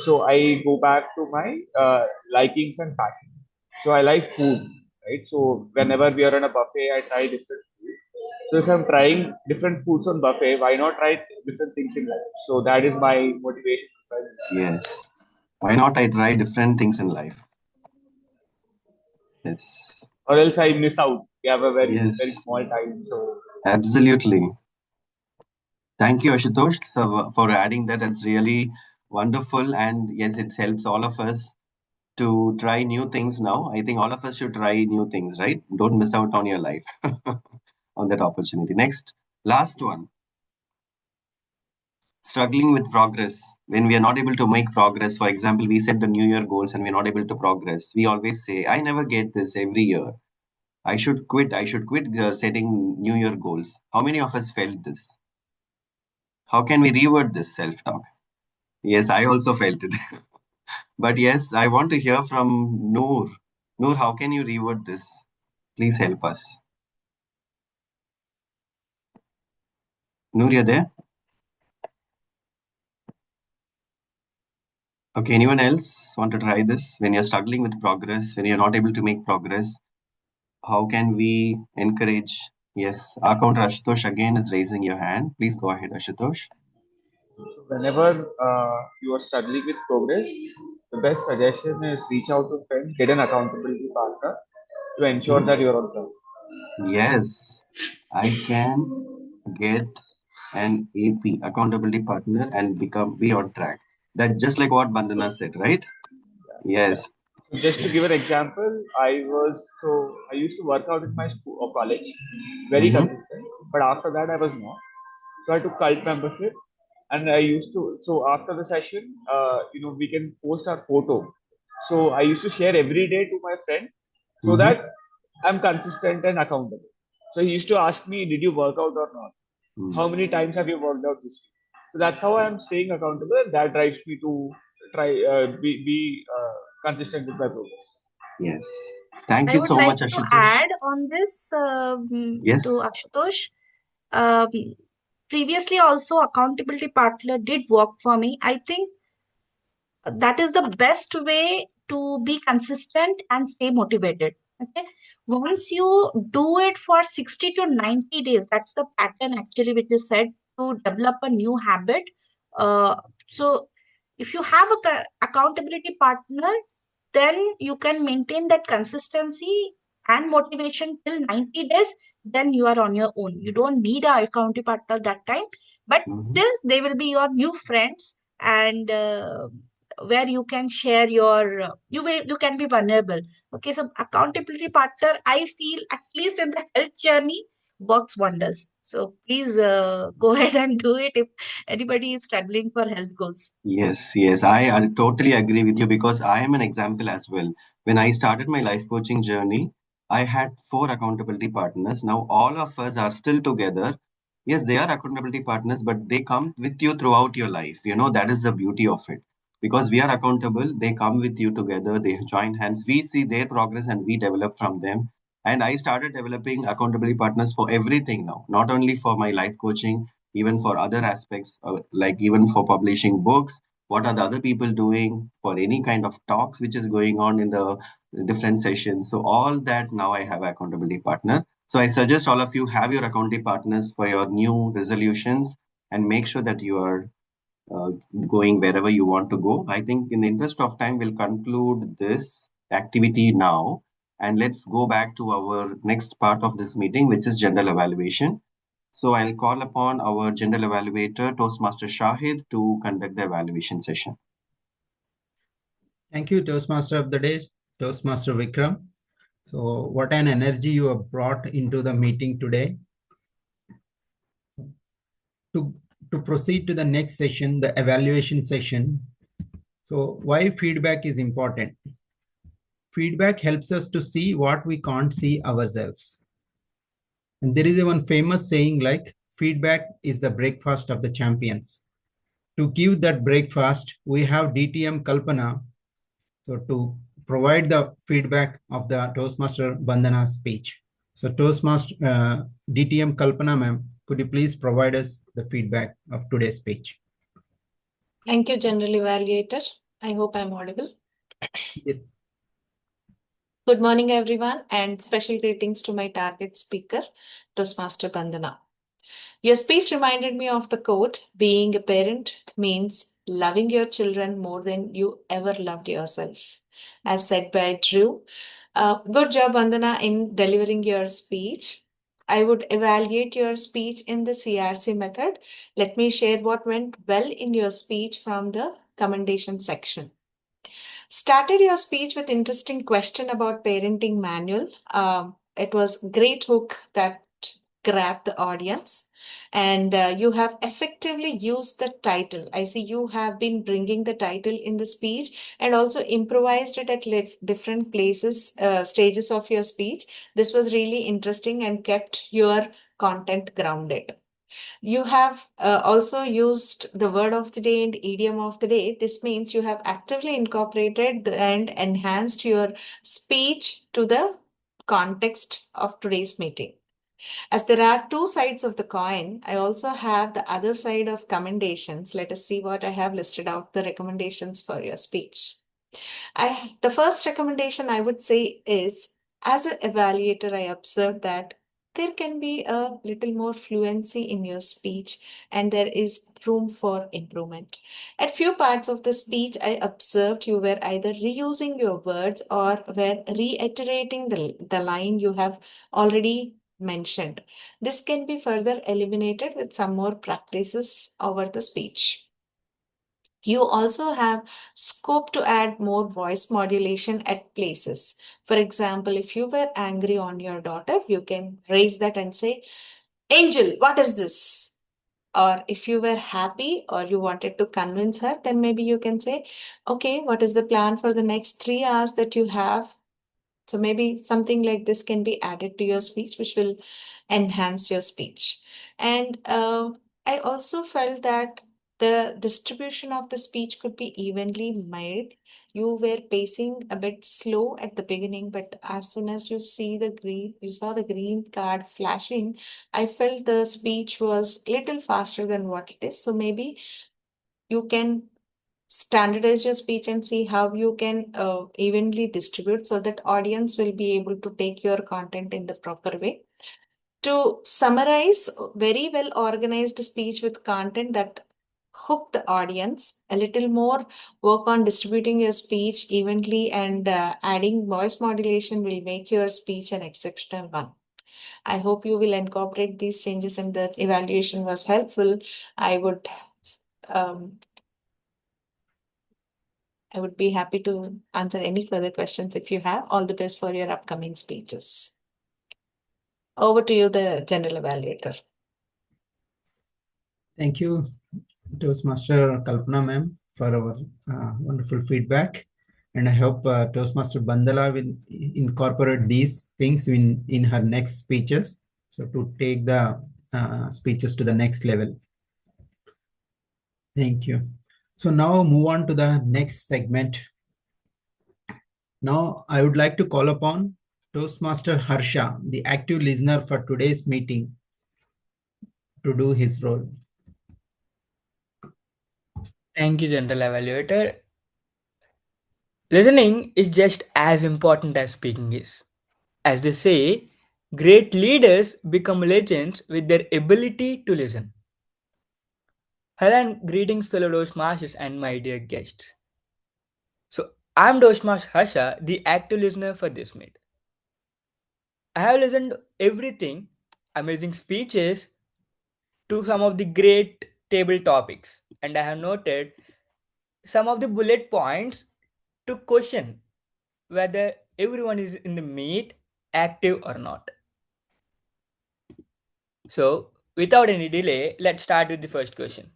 So I go back to my likings and passion. So I like food, right? So whenever we are on a buffet, I try different food. So if I'm trying different foods on buffet, why not try different things in life? So that is my motivation to try this. Yes. Why not I try different things in life? Yes. Or else I miss out. We have a very Yes. small time. So Absolutely. Thank you, Ashutosh, for adding that. It's really wonderful. And yes, it helps all of us to try new things now. I think all of us should try new things, right? Don't miss out on your life on that opportunity. Next, last one. Struggling with progress. When we are not able to make progress, for example, we set the New Year goals and we're not able to progress. We always say, I never get this every year. I should quit. I should quit setting New Year goals. How many of us felt this? How can we reword this self talk? Yes, I also felt it. But yes, I want to hear from Noor. Noor, how can you reword this? Please help us. Noor, you're there? Okay, anyone else want to try this? When you're struggling with progress, when you're not able to make progress, how can we encourage Yes, our counter Ashutosh again is raising your hand. Please go ahead, Ashutosh. Whenever you are struggling with progress, the best suggestion is reach out to friends, get an accountability partner to ensure that you're on track. Yes, I can get an AP, accountability partner, and be on track. That just like what Bandana said, right? Yes. So just to give an example, I used to work out in my school or college, very Mm-hmm. consistent, but after that I was not. So I took cult membership, and I used to. So after the session, we can post our photo. So I used to share every day to my friend, so Mm-hmm. that I'm consistent and accountable. So he used to ask me, "Did you work out or not? How many times have you worked out this week?" So that's how I'm staying accountable, and that drives me to try be consistent with my progress. Yes. Thank I you would so like much, to Ashutosh. add on this Yes. to Ashutosh. Um, Previously, also accountability partner did work for me. I think that is the best way to be consistent and stay motivated. Okay, once you do it for 60 to 90 days, that's the pattern actually which is said to develop a new habit. So if you have a accountability partner, then you can maintain that consistency and motivation till 90 days. Then you are on your own. You don't need a accountability partner that time, but Mm-hmm. still they will be your new friends, and where you can share your you can be vulnerable. Okay, so accountability partner, I feel, at least in the health journey, works wonders. So please go ahead and do it if anybody is struggling for health goals. Yes, yes, I totally agree with you because I am an example as well. When I started my life coaching journey, I had four accountability partners. Now all of us are still together. Yes, they are accountability partners, but they come with you throughout your life. That is the beauty of it. Because we are accountable, they come with you together, they join hands, we see their progress and we develop from them. And I started developing accountability partners for everything now, not only for my life coaching, even for other aspects, like even for publishing books. What are the other people doing for any kind of talks which is going on in the different sessions? So all that now I have accountability partner. So I suggest all of you have your accountability partners for your new resolutions and make sure that you are uh, going wherever you want to go. I think in the interest of time, we'll conclude this activity now. And let's go back to our next part of this meeting, which is general evaluation. So I'll call upon our general evaluator, Toastmaster Shahid, to conduct the evaluation session. Thank you, Toastmaster of the day, Toastmaster Vikram. So what an energy you have brought into the meeting today. To proceed to the next session, the evaluation session. So why feedback is important? Feedback helps us to see what we can't see ourselves. And there is a one famous saying like, feedback is the breakfast of the champions. To give that breakfast, we have DTM Kalpana. So to provide the feedback of the Toastmaster Bandana speech. So Toastmaster DTM Kalpana ma'am, could you please provide us the feedback of today's speech? Thank you, General Evaluator. I hope I'm audible. Yes. Good morning, everyone, and special greetings to my target speaker, Toastmaster Bandana. Your speech reminded me of the quote, being a parent means loving your children more than you ever loved yourself, as said by Drew. Good job, Bandana, in delivering your speech. I would evaluate your speech in the CRC method. Let me share what went well in your speech from the commendation section. Started your speech with interesting question about parenting manual. It was great hook that grabbed the audience, and you have effectively used the title. I see you have been bringing the title in the speech and also improvised it at different places, stages of your speech. This was really interesting and kept your content grounded. You have also used the word of the day and idiom of the day. This means you have actively incorporated and enhanced your speech to the context of today's meeting. As there are two sides of the coin, I also have the other side of commendations. Let us see what I have listed out the recommendations for your speech. The first recommendation I would say is, as an evaluator, I observed that there can be a little more fluency in your speech and there is room for improvement. At few parts of the speech, I observed you were either reusing your words or were reiterating the line you have already mentioned. This can be further eliminated with some more practices over the speech. You also have scope to add more voice modulation at places. For example, if you were angry on your daughter, you can raise that and say, Angel, what is this? Or if you were happy or you wanted to convince her, then maybe you can say, okay, what is the plan for the next 3 hours that you have? So maybe something like this can be added to your speech, which will enhance your speech. And I also felt that the distribution of the speech could be evenly made. You were pacing a bit slow at the beginning, but as soon as you saw the green card flashing, I felt the speech was little faster than what it is. So maybe you can standardize your speech and see how you can evenly distribute so that audience will be able to take your content in the proper way. To summarize, very well organized speech with content that hook the audience, a little more work on distributing your speech evenly and adding voice modulation will make your speech an exceptional one. I hope you will incorporate these changes and the evaluation was helpful. I would um, I would be happy to answer any further questions if you have. All the best for your upcoming speeches. Over to you, the general evaluator. Thank you, Toastmaster Kalpana ma'am, for our wonderful feedback. And I hope Toastmaster Bandala will incorporate these things in her next speeches. So to take the speeches to the next level. Thank you. So now move on to the next segment. Now I would like to call upon Toastmaster Harsha, the active listener for today's meeting, to do his role. Thank you, General Evaluator. Listening is just as important as speaking is. As they say, great leaders become legends with their ability to listen. Hello and greetings, fellow Toastmasters and my dear guests. So, I'm Toastmaster Harsha, the active listener for this meet. I have listened everything, amazing speeches, to some of the great table topics, and I have noted some of the bullet points to question whether everyone is in the meet active or not. So, without any delay, let's start with the first question.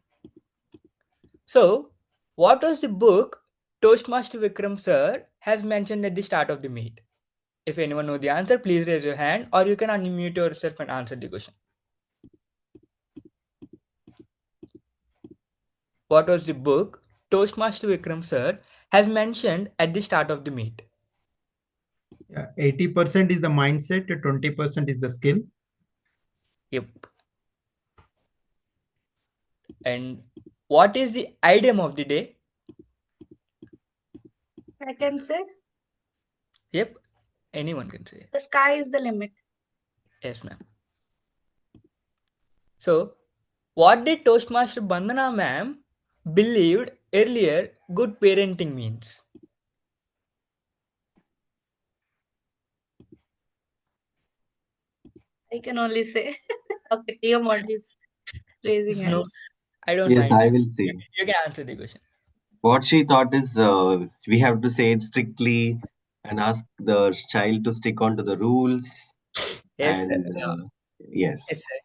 So, what was the book Toastmaster Vikram sir has mentioned at the start of the meet? If anyone knows the answer, please raise your hand or you can unmute yourself and answer the question. What was the book Toastmaster Vikram sir has mentioned at the start of the meet? Yeah, 80% is the mindset, 20% is the skill. Yep. And what is the idiom of the day? I can say Yep. Anyone can say. the sky is the limit. Yes, ma'am. So, what did Toastmaster Bandana ma'am believed earlier good parenting means? I can only say, okay, Tiamat is raising No, hands. I don't Yes, mind. I will say. You can answer the question. What she thought is we have to say it strictly and ask the child to stick on to the rules. Yes, sir. And yes, Yes, sir.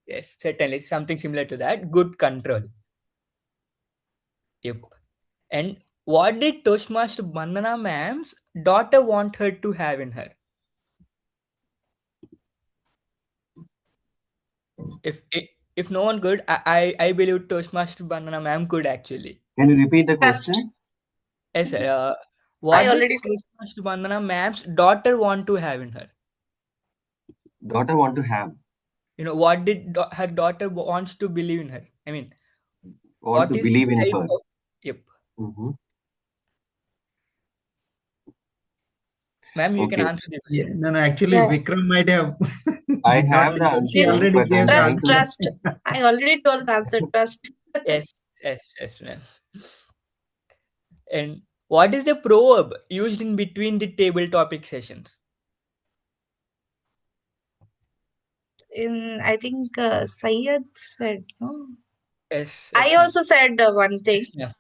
Yes, certainly something similar to that. Good control. Yep. And what did Toastmaster Bandana ma'am's daughter want her to have in her? If no one could, I believe Toastmaster Bandana ma'am could actually. can you repeat the Trust. question? Yes, sir. I What did already said. Toastmaster Bandana ma'am's daughter want to have in her? Daughter want to have, What did her daughter wants to believe in her? I mean, want what to is the believe in type her. of? Yep. Hmm. Ma'am, you can Okay. answer the Yeah, question. no, actually, Yeah. Vikram might have I Did not have the answer. She answer, already but I'm gave the trying Trust, to. answer. trust. I already told the answer. Trust. Yes, yes, ma'am. And what is the proverb used in between the table topic sessions? I think Syed said, no. Yes, I ma'am. also said one thing. Yes, ma'am.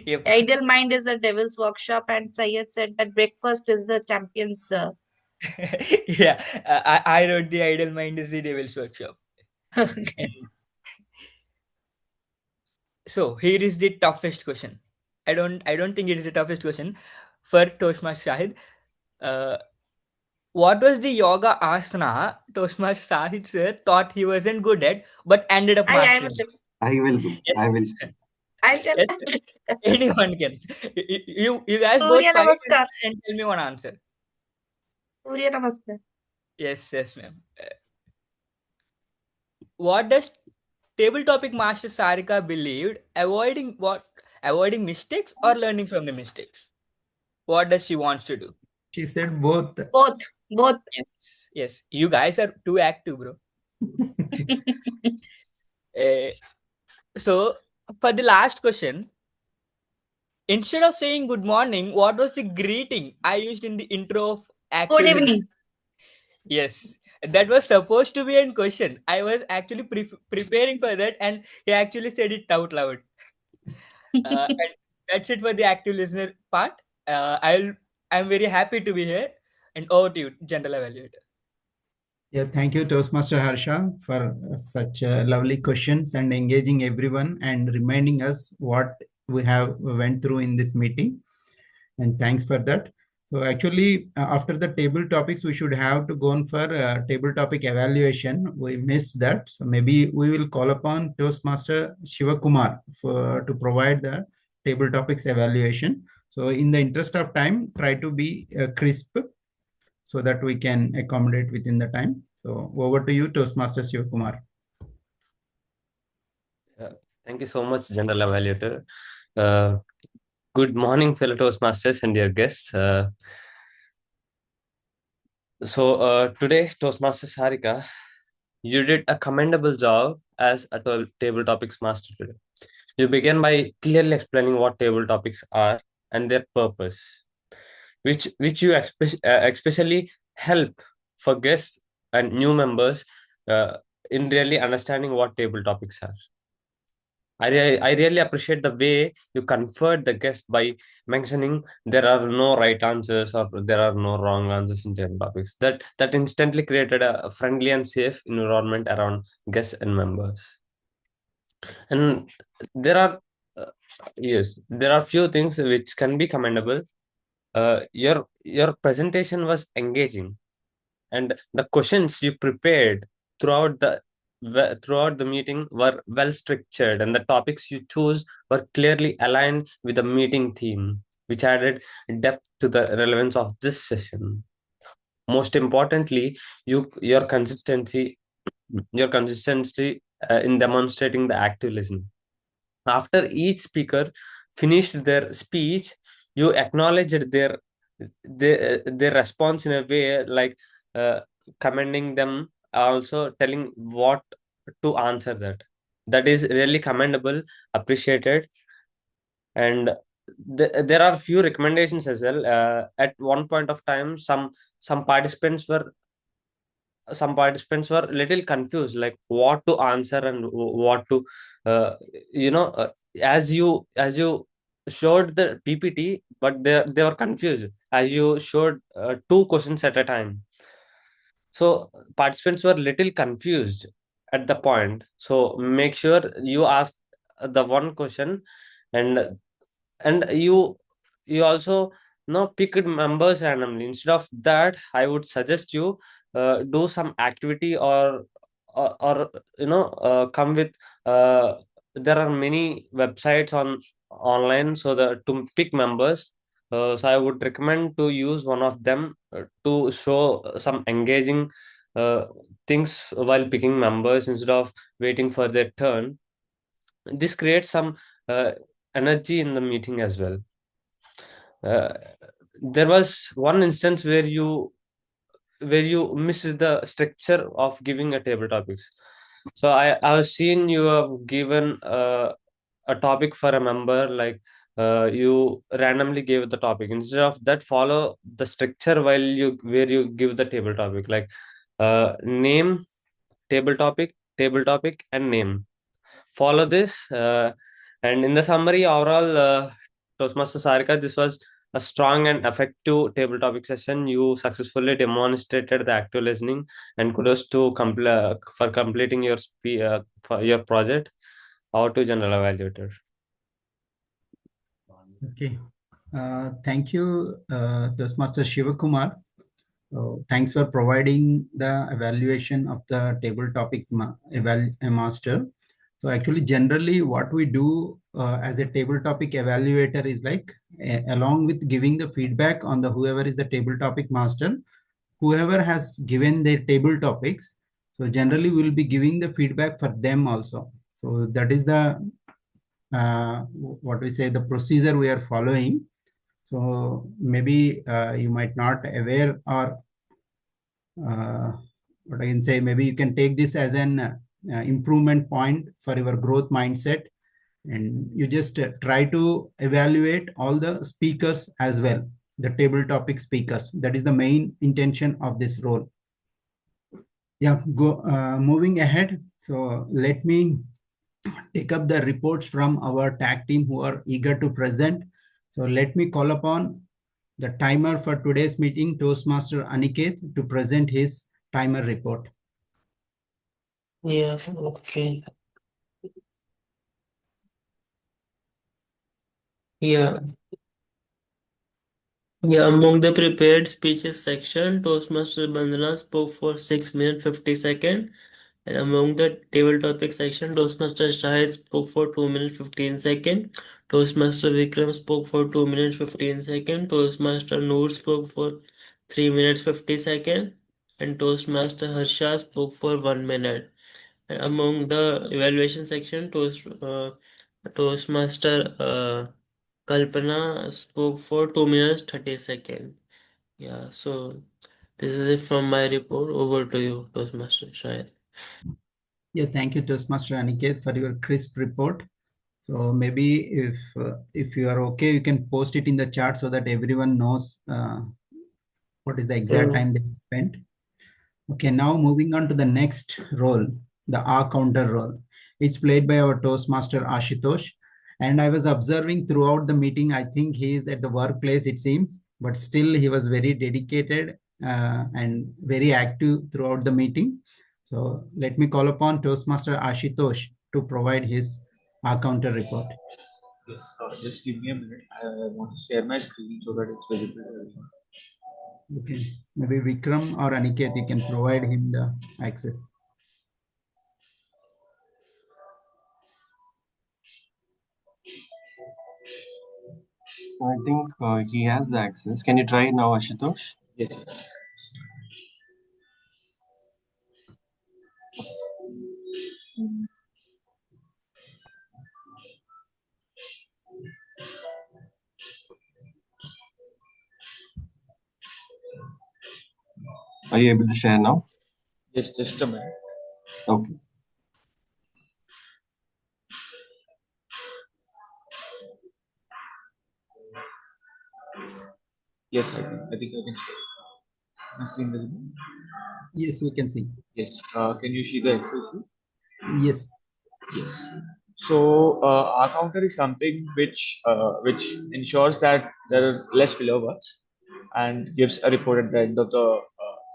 Yep. Ideal mind is the devil's workshop, and Syed said that breakfast is the champion's. Yeah, I wrote the idle mind is the devil's workshop. And so here is the toughest question. I don't think it is the toughest question for Toastmaster Shahid. Uh, what was the yoga asana Toastmaster Shahid sir thought he wasn't good at but ended up I will. mastering? I will do. Yes, I will. I'll tell. yes, anyone can. You guys both Surya fight Namaskar. and tell me one answer. Surya Namaskar. Yes, ma'am. What does table topic master Sarika believed? Avoiding mistakes or learning from the mistakes? What does she wants to do? She said both. Both. Both. Yes. You guys are too active, bro. Uh, so for the last question, instead of saying good morning, what was the greeting I used in the intro of active Good listening? evening. Yes, that was supposed to be a question. I was actually preparing for that, and he actually said it out loud. And that's it for the active listener part. I'm very happy to be here, and over to you, General Evaluator. Yeah, thank you, Toastmaster Harsha, for such lovely questions and engaging everyone and reminding us what we have went through in this meeting. And thanks for that. So actually, after the table topics, we should have to go on for table topic evaluation. We missed that. So maybe we will call upon Toastmaster Shivakumar to provide the table topics evaluation. So in the interest of time, try to be crisp so that we can accommodate within the time. So over to you, Toastmaster Shivakumar. Thank you so much, General Evaluator. Good morning, fellow Toastmasters and dear guests. Today, Toastmaster Sarika, you did a commendable job as a table topics master today. You began by clearly explaining what table topics are and their purpose, which you especially help for guests and new members in really understanding what table topics are. I really appreciate the way you comfort the guest by mentioning there are no right answers or there are no wrong answers in table topics. That instantly created a friendly and safe environment around guests and members. And there are there are few things which can be commendable. Your presentation was engaging, and the questions you prepared throughout the meeting were well structured, and the topics you chose were clearly aligned with the meeting theme, which added depth to the relevance of this session. Most importantly, your consistency in demonstrating the active listening. After each speaker finished their speech, you acknowledged their response in a way like uh, commending them, also telling what to answer. That is really commendable, appreciated. And there are few recommendations as well. At one point of time, some participants were little confused, like what to answer and what to uh, you know uh, as you showed the PPT, but they were confused as you showed two questions at a time. So participants were little confused at the point. So make sure you ask the one question, and you also picked members randomly. Instead of that, I would suggest you do some activity, or come with there are many websites online so that to pick members. So I would recommend to use one of them to show some engaging things while picking members instead of waiting for their turn. This creates some energy in the meeting as well. Uh, there was one instance where you where you miss the structure of giving a table topics. So I have seen you have given a topic for a member, like you randomly gave the topic. Instead of that, follow the structure while you where you give the table topic, like name, table topic, and name. Follow this, and in the summary, overall, Toastmaster Sarika, this was a strong and effective table topic session. You successfully demonstrated the active listening, and kudos to for completing your for your project. Over to General Evaluator. Okay. Thank you, Toastmaster Shivakumar. Thanks for providing the evaluation of the table topic master. So actually, generally what we do as a table topic evaluator is like, along with giving the feedback on the whoever is the table topic master, whoever has given their table topics, so generally we'll be giving the feedback for them also. So that is the what we say, the procedure we are following. So maybe you might not aware, or what I can say, maybe you can take this as an improvement point for your growth mindset, and you just try to evaluate all the speakers as well, the table topic speakers. That is the main intention of this role. Yeah, moving ahead. So let me take up the reports from our tag team who are eager to present. So let me call upon the timer for today's meeting, Toastmaster Aniket, to present his timer report. Yeah, okay. Yeah. Yeah, among the prepared speeches section, Toastmaster Bandana spoke for 6 minutes 50 seconds. And among the table topic section, Toastmaster Shahid spoke for 2 minutes 15 seconds. Toastmaster Vikram spoke for 2 minutes 15 seconds. Toastmaster Noor spoke for 3 minutes 50 seconds. And Toastmaster Harsha spoke for 1 minute. And among the evaluation section, Toastmaster Kalpana spoke for 2 minutes 30 seconds. Yeah, so this is it from my report. Over to you, Toastmaster Shahid. Yeah, thank you, Toastmaster Aniket, for your crisp report. So maybe if you are okay, you can post it in the chat so that everyone knows what is the exact time they spent. Okay, now moving on to the next role, the R counter role. It's played by our Toastmaster Ashutosh. And I was observing throughout the meeting, I think he is at the workplace, it seems, but still he was very dedicated and very active throughout the meeting. So let me call upon Toastmaster Ashutosh to provide his R counter report. Yes, just give me a minute. I want to share my screen so that it's visible to everyone. Okay, maybe Vikram or Aniket, you can provide him the access. I think he has the access. Can you try it now, Ashutosh? Yes. Are you able to share now? Yes, just a minute. Okay. Yes, I think I can share. My screen visible? Yes, we can see. Yes. Can you see the Excel sheet? Yes. Yes. So our counter is something which ensures that there are less filler words and gives a report at the end of the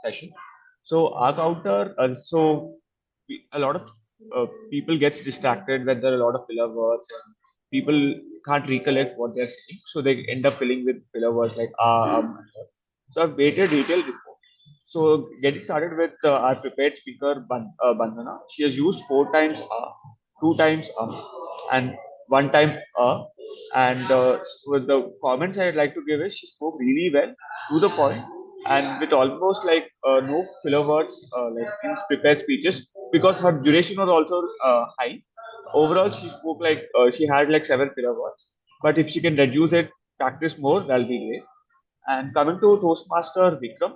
session. So our counter, a lot of people gets distracted when there are a lot of filler words and people can't recollect what they're saying, so they end up filling with filler words like So I've made a detailed report. So getting started with our prepared speaker Bandana, she has used 4 times two times and 1 time and with the comments I'd like to give is she spoke really well to the point and with almost like no filler words like in prepared speeches because her duration was also high. Overall, she spoke like she had like 7 filler words, but if she can reduce it, practice more, that'll be great. And coming to Toastmaster Vikram,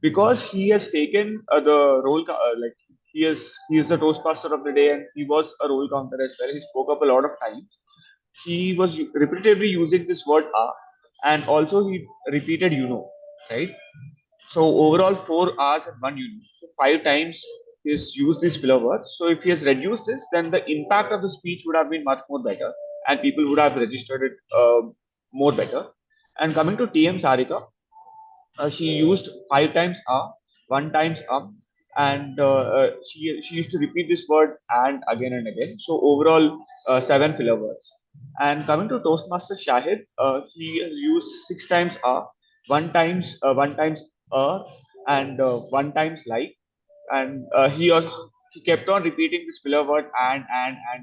because he has taken the role, like he is the Toastmaster of the day, and he was a role counter as well. He spoke up a lot of times. He was repetitively using this word "ah," and also he repeated right? So overall 4 hours and 1 So 5 times he's used these filler words. So if he has reduced this, then the impact of the speech would have been much more better, and people would have registered it more better. And coming to TM Sarika, she used 5 times one times and she used to repeat this word and again. So overall, 7 filler words. And coming to Toastmaster Shahid, he used 6 times one times and one times like, and he kept on repeating this filler word and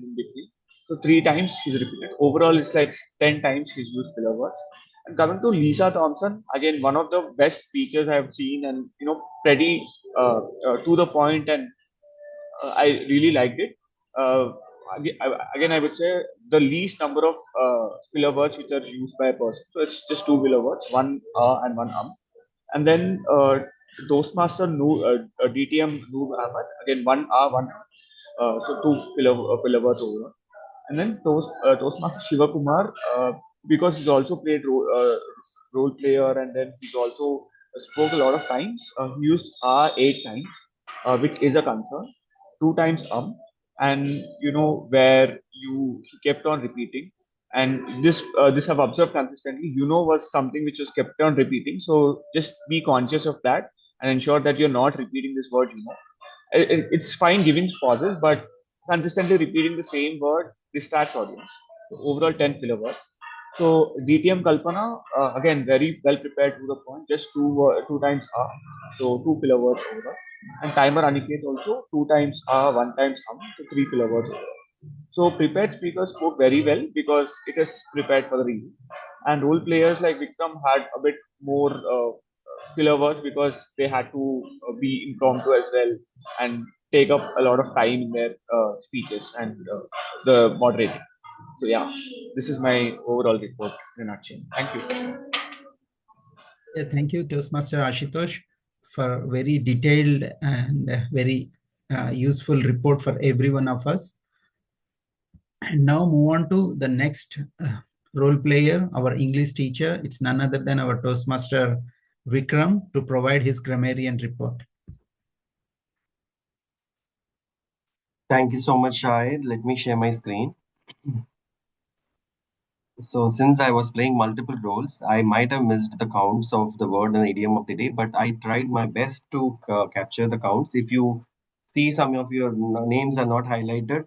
in between. So 3 times he's repeated. Overall, it's like 10 times he's used filler words. And coming to Lisa Thompson, again one of the best speakers I've seen, and pretty to the point, and I really liked it. Uh, again, I would say the least number of filler words which are used by a person. So it's just 2 filler words, one and one and then Toastmaster DTM Noob Ahmad, again one one so 2 filler words overall. And then Toastmaster Shiva Kumar, because he's also played role player, and then he's also spoke a lot of times. He used 8 times, which is a concern. 2 times and where he kept on repeating, and this I've observed consistently. Was something which was kept on repeating. So just be conscious of that and ensure that you're not repeating this word. It's fine giving pauses, but consistently repeating the same word distracts audience. So overall, 10 filler words. So DTM Kalpana, again very well prepared to the point, just two times so 2 filler words overall. And timer Aniket also 2 times one times so 3 filler words overall. So prepared speakers spoke very well because it is prepared for the reason. And role players like Vikram had a bit more filler words because they had to be impromptu as well and take up a lot of time in their speeches and the moderating. So yeah, this is my overall report in a nutshell. Thank you. Yeah, thank you, Toastmaster Ashutosh, for very detailed and very useful report for every one of us. And now move on to the next role player, our English teacher. It's none other than our Toastmaster Vikram to provide his grammarian report. Thank you so much, Shahid. Let me share my screen. So since I was playing multiple roles, I might have missed the counts of the word and idiom of the day, but I tried my best to capture the counts. If you see some of your names are not highlighted,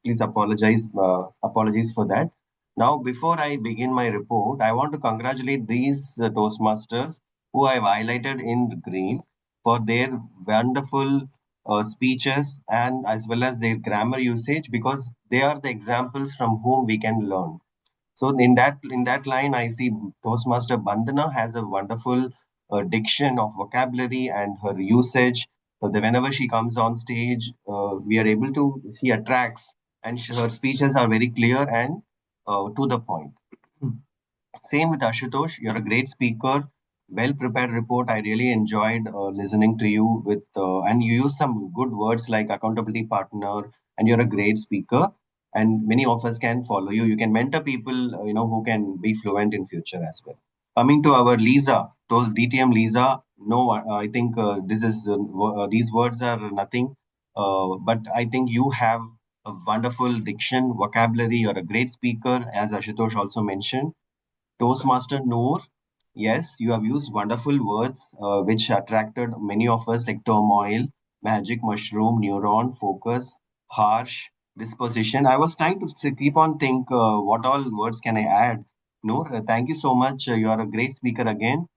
please apologies for that. Now, before I begin my report, I want to congratulate these Toastmasters who I've highlighted in green for their wonderful speeches and as well as their grammar usage, because they are the examples from whom we can learn. So in that line, I see Toastmaster Bandana has a wonderful diction of vocabulary and her usage. So that whenever she comes on stage, we are able to she attracts, and her speeches are very clear and to the point. Same with Ashutosh. You're a great speaker, well prepared report. I really enjoyed listening to you and you use some good words like accountability partner, and you're a great speaker. And many of us can follow you. You can mentor people, who can be fluent in future as well. Coming to our Lisa, to DTM Lisa. No, I think these words are nothing. But I think you have a wonderful diction, vocabulary. You're a great speaker, as Ashutosh also mentioned. Toastmaster Noor, yes, you have used wonderful words which attracted many of us, like turmoil, magic mushroom, neuron, focus, harsh, disposition. I was trying to keep on think what all words can I add. Noor, thank you so much. You are a great speaker again.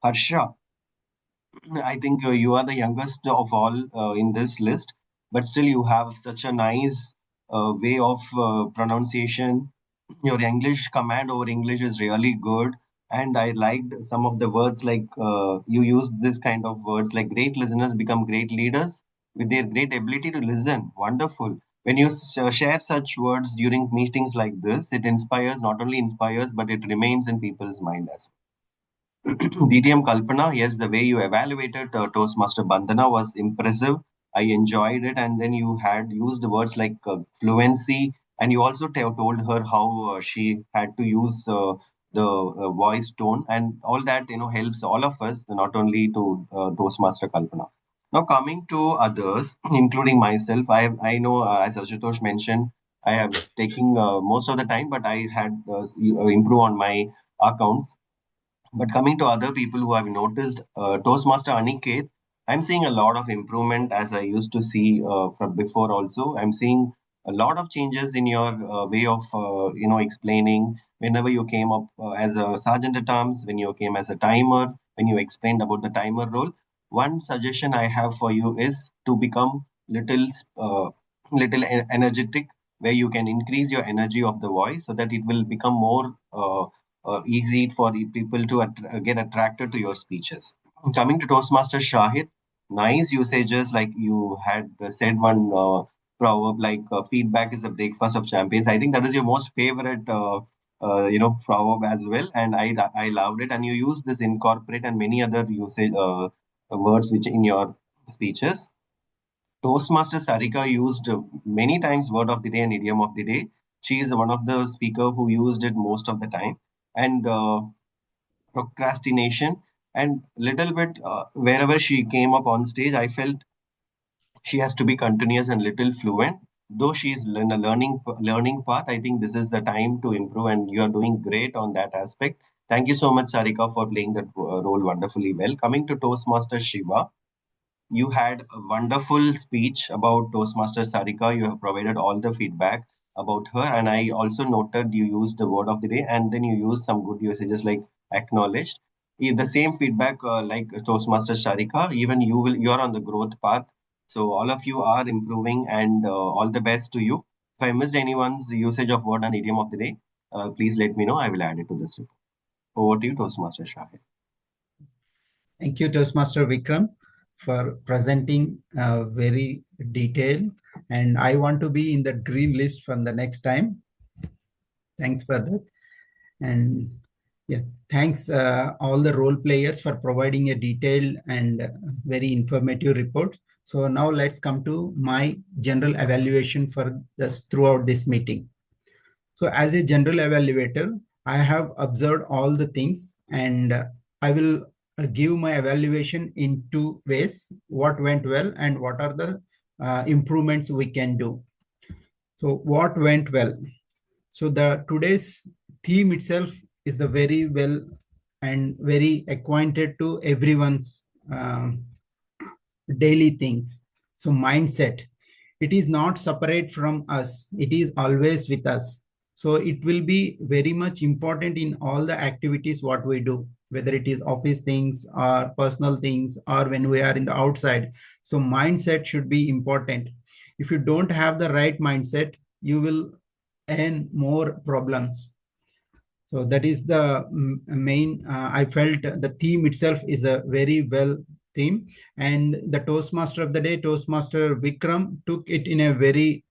Harsha, I think you are the youngest of all in this list, but still you have such a nice way of pronunciation. Your English command over English is really good, and I liked some of the words like you used this kind of words like great listeners become great leaders with their great ability to listen. Wonderful. When you share such words during meetings like this, it inspires, not only inspires, but it remains in people's mind as well. DTM Kalpana, yes, the way you evaluated Toastmaster Bandana was impressive. I enjoyed it, and then you had used the words like fluency, and you also told her how she had to use the voice tone, and all that helps all of us, not only to Toastmaster Kalpana. Now coming to others, including myself, I know as Ashutosh mentioned, I have taking most of the time, but I had improve on my accounts. But coming to other people who have noticed, Toastmaster Aniket, I'm seeing a lot of improvement as I used to see from before. Also, I'm seeing a lot of changes in your way of explaining. Whenever you came up as a sergeant at arms, when you came as a timer, when you explained about the timer role, one suggestion I have for you is to become energetic, where you can increase your energy of the voice so that it will become more. Easy for the people to get attracted to your speeches. Coming to Toastmaster Shahid, nice usages like you had said one proverb like feedback is the breakfast of champions. I think that is your most favorite proverb as well, and I loved it. And you use this incorporate and many other usage words which in your speeches. Toastmaster Sarika used many times word of the day and idiom of the day. She is one of the speaker who used it most of the time. And procrastination and little bit wherever she came up on stage, I felt she has to be continuous and little fluent. Though she is in a learning path, I think this is the time to improve, and you are doing great on that aspect. Thank you so much, Sarika, for playing that role wonderfully well. Coming to Toastmaster Shiva, you had a wonderful speech about Toastmaster Sarika. You have provided all the feedback about her, and I also noted you used the word of the day, and then you used some good usages like acknowledged. The same feedback like Toastmaster Sarika. Even you are on the growth path. So all of you are improving, and all the best to you. If I missed anyone's usage of word and idiom of the day, please let me know. I will add it to this report. Over to you, Toastmaster Shahid. Thank you, Toastmaster Vikram, for presenting very detailed. And I want to be in the green list from the next time. Thanks for that. And yeah, thanks all the role players for providing a detailed and very informative report. So now let's come to my general evaluation for this throughout this meeting. So as a general evaluator, I have observed all the things, and I will give my evaluation in two ways: what went well and what are the improvements we can do. So what went well? So the today's theme itself is the very well and very acquainted to everyone's daily things. So mindset, it is not separate from us. It is always with us. So it will be very much important in all the activities what we do, whether it is office things or personal things or when we are in the outside. So mindset should be important. If you don't have the right mindset, you will earn more problems. So that is the main, I felt the theme itself is a very well theme, and the Toastmaster of the day, Toastmaster Vikram, took it in a very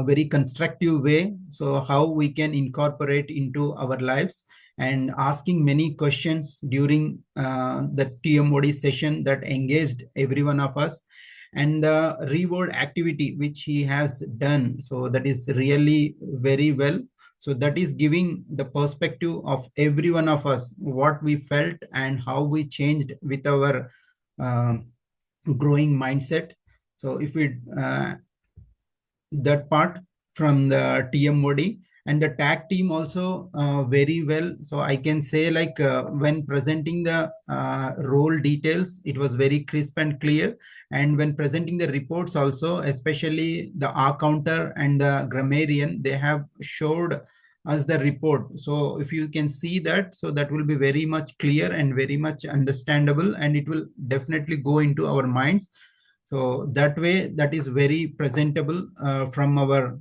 very constructive way. So how we can incorporate into our lives, and asking many questions during the TMOD session that engaged every one of us, and the reward activity which he has done. So that is really very well. So that is giving the perspective of every one of us, what we felt and how we changed with our growing mindset. So if we that part from the TMOD, and the tag team also very well. So I can say like when presenting the role details, it was very crisp and clear. And when presenting the reports also, especially the R counter and the grammarian, they have showed us the report. So if you can see that, so that will be very much clear and very much understandable, and it will definitely go into our minds. So that way, that is very presentable from our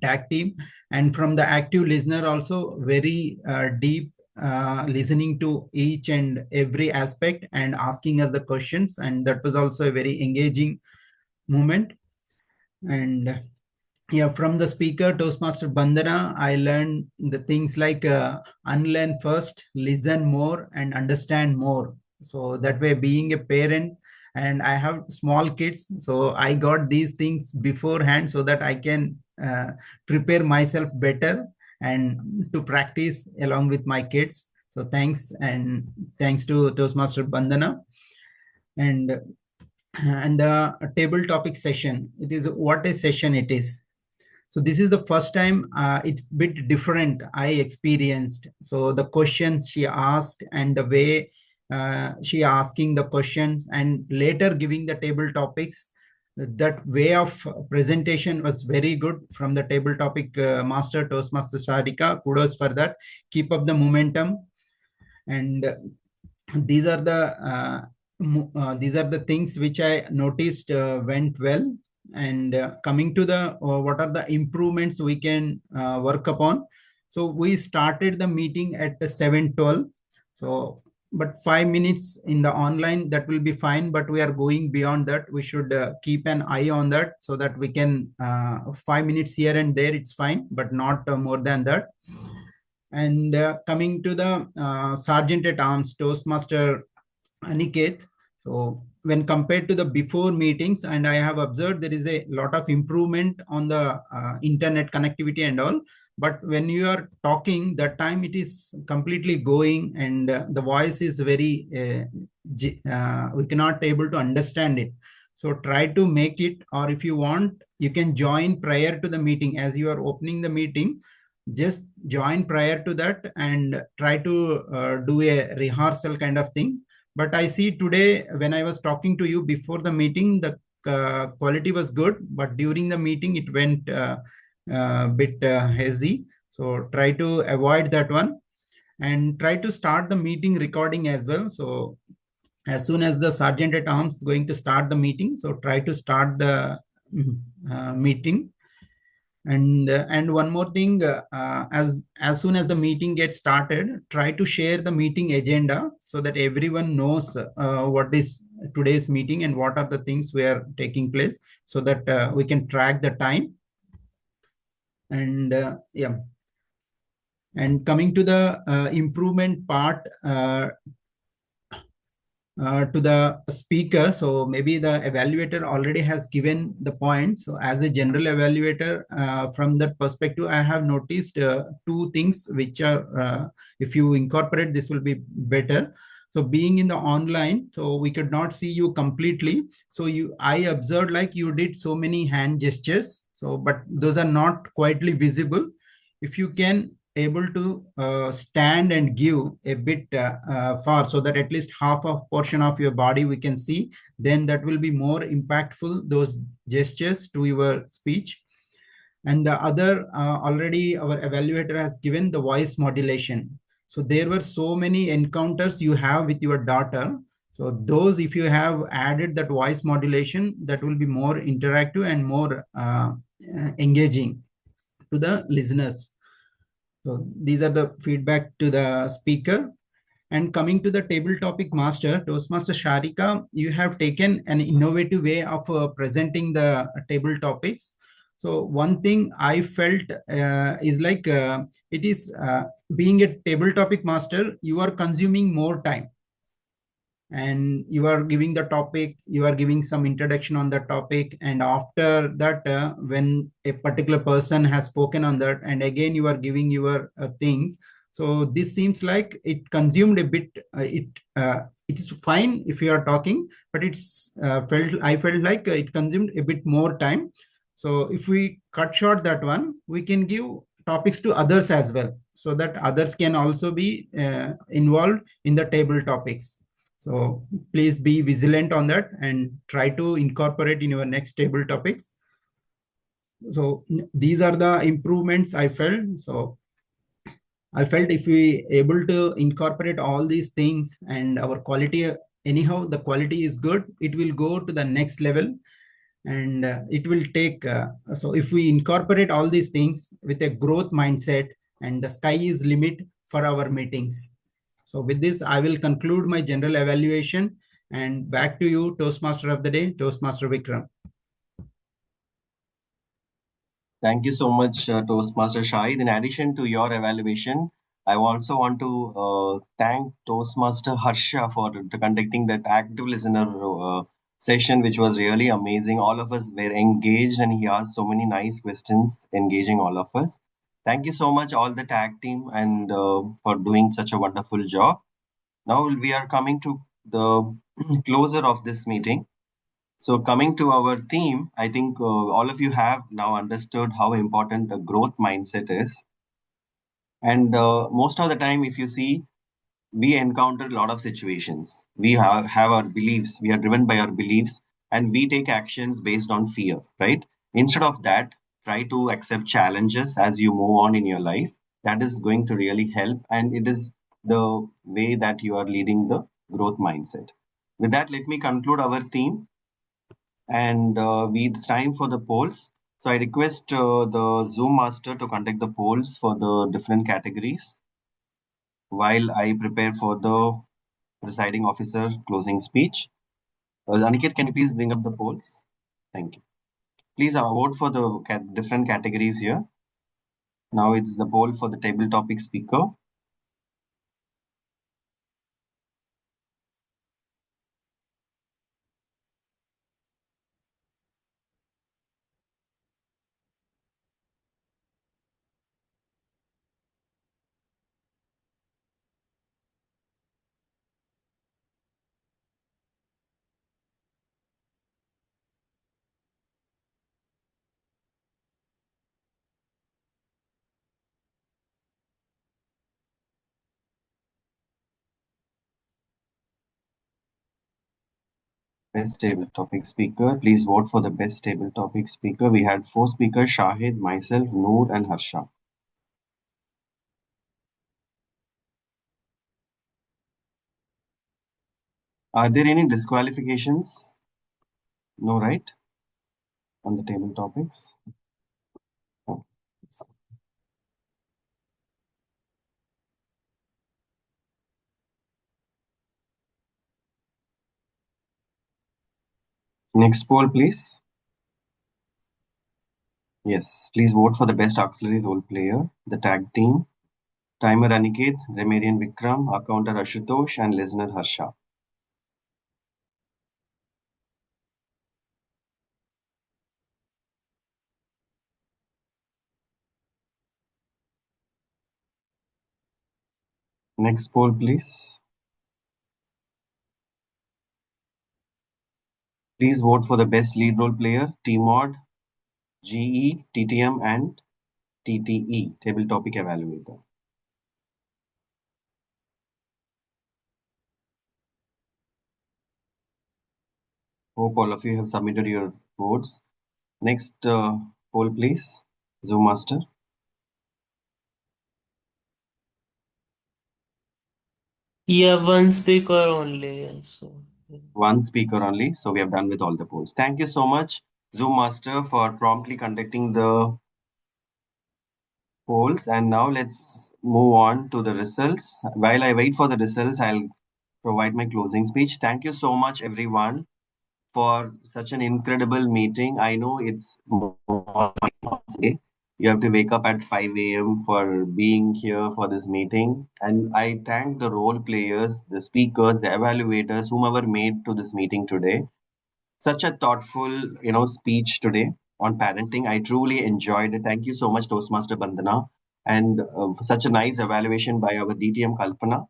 tag team, and from the active listener also very deep listening to each and every aspect and asking us the questions, and that was also a very engaging moment. And yeah, from the speaker, Toastmaster Bandana, I learned the things like unlearn first, listen more, and understand more. So that way, being a parent, and I have small kids, so I got these things beforehand so that I can prepare myself better and to practice along with my kids. So thanks, and thanks to Toastmaster Bandana. And a table topic session. It is what a session it is. So this is the first time it's a bit different I experienced. So the questions she asked and the way she asking the questions and later giving the table topics, that way of presentation was very good from the table topic master, Toastmaster Sarika. Kudos for that. Keep up the momentum. And these are the things which I noticed went well. And coming to the what are the improvements we can work upon. So we started the meeting at 7:12. So but 5 minutes in the online, that will be fine, but we are going beyond that. We should keep an eye on that so that we can 5 minutes here and there, it's fine, but not more than that. And coming to the Sergeant at Arms, Toastmaster Aniket. So when compared to the before meetings, and I have observed there is a lot of improvement on the internet connectivity and all. But when you are talking, that time it is completely going, and the voice is very, we cannot able to understand it. So try to make it, or if you want, you can join prior to the meeting. As you are opening the meeting, just join prior to that and try to do a rehearsal kind of thing. But I see today when I was talking to you before the meeting, the quality was good, but during the meeting it went bit hazy. So try to avoid that one, and try to start the meeting recording as well. So as soon as the Sergeant at Arms is going to start the meeting, so try to start the meeting. And one more thing, as soon as the meeting gets started, try to share the meeting agenda so that everyone knows what is today's meeting and what are the things we are taking place, so that we can track the time. And yeah. And coming to the improvement part, to the speaker. So maybe the evaluator already has given the point. So as a general evaluator, from that perspective, I have noticed two things which are, if you incorporate, this will be better. So being in the online, so we could not see you completely. So I observed like you did so many hand gestures. So, but those are not quietly visible. If you can able to stand and give a bit far, so that at least half of portion of your body we can see, then that will be more impactful, those gestures to your speech. And the other, already our evaluator has given the voice modulation. So there were so many encounters you have with your daughter. So those, if you have added that voice modulation, that will be more interactive and more engaging to the listeners. So these are the feedback to the speaker. And coming to the table topic master, Toastmaster Sarika, you have taken an innovative way of presenting the table topics. So one thing I felt is like it is being a table topic master, you are consuming more time. And you are giving the topic, you are giving some introduction on the topic, and after that when a particular person has spoken on that, and again you are giving your things. So this seems like it consumed a bit, it's fine if you are talking, but it's I felt like it consumed a bit more time. So if we cut short that one, we can give topics to others as well, so that others can also be involved in the table topics. So please be vigilant on that and try to incorporate in your next table topics. So these are the improvements I felt. So I felt if we able to incorporate all these things, and our quality, anyhow, the quality is good, it will go to the next level. And it will take, so if we incorporate all these things with a growth mindset, and the sky is limit for our meetings. So with this, I will conclude my general evaluation, and back to you, Toastmaster of the day, Toastmaster Vikram. Thank you so much, Toastmaster Shahid. In addition to your evaluation, I also want to thank Toastmaster Harsha for conducting that active listener session, which was really amazing. All of us were engaged, and he asked so many nice questions, engaging all of us. Thank you so much, all the tag team, and for doing such a wonderful job. Now we are coming to the closer of this meeting. So, coming to our theme, I think all of you have now understood how important a growth mindset is. And most of the time, if you see, we encounter a lot of situations. We have our beliefs, we are driven by our beliefs, and we take actions based on fear, right? Instead of that, try to accept challenges as you move on in your life. That is going to really help, and it is the way that you are leading the growth mindset. With that, let me conclude our theme, and it's time for the polls. So I request the Zoom master to conduct the polls for the different categories while I prepare for the presiding officer closing speech. Aniket, can you please bring up the polls? Thank you. Please vote for the different categories here. Now it's the poll for the table topic speaker. Best table topic speaker. Please vote for the best table topic speaker. We had 4 speakers: Shahid, myself, Noor, and Harsha. Are there any disqualifications? No, right? On the table topics. Oh, next poll, please. Yes, please vote for the best auxiliary role player, the tag team. Timer Aniket, grammarian Vikram, accounter Ashutosh, and listener Harsha. Next poll, please. Please vote for the best lead role player, Tmod, GE, TTM, and TTE, Table Topic Evaluator. Hope all of you have submitted your votes. Next poll, please. Zoom Master. Yeah, one speaker only. So, One speaker only. So we have done with all the polls. Thank you so much, Zoom Master, for promptly conducting the polls. And now let's move on to the results. While I wait for the results, I'll provide my closing speech. Thank you so much, everyone, for such an incredible meeting. I know it's day. You have to wake up at 5 a.m. for being here for this meeting. And I thank the role players, the speakers, the evaluators, whomever made to this meeting today. Such a thoughtful, speech today on parenting. I truly enjoyed it. Thank you so much, Toastmaster Bandana, and for such a nice evaluation by our DTM Kalpana.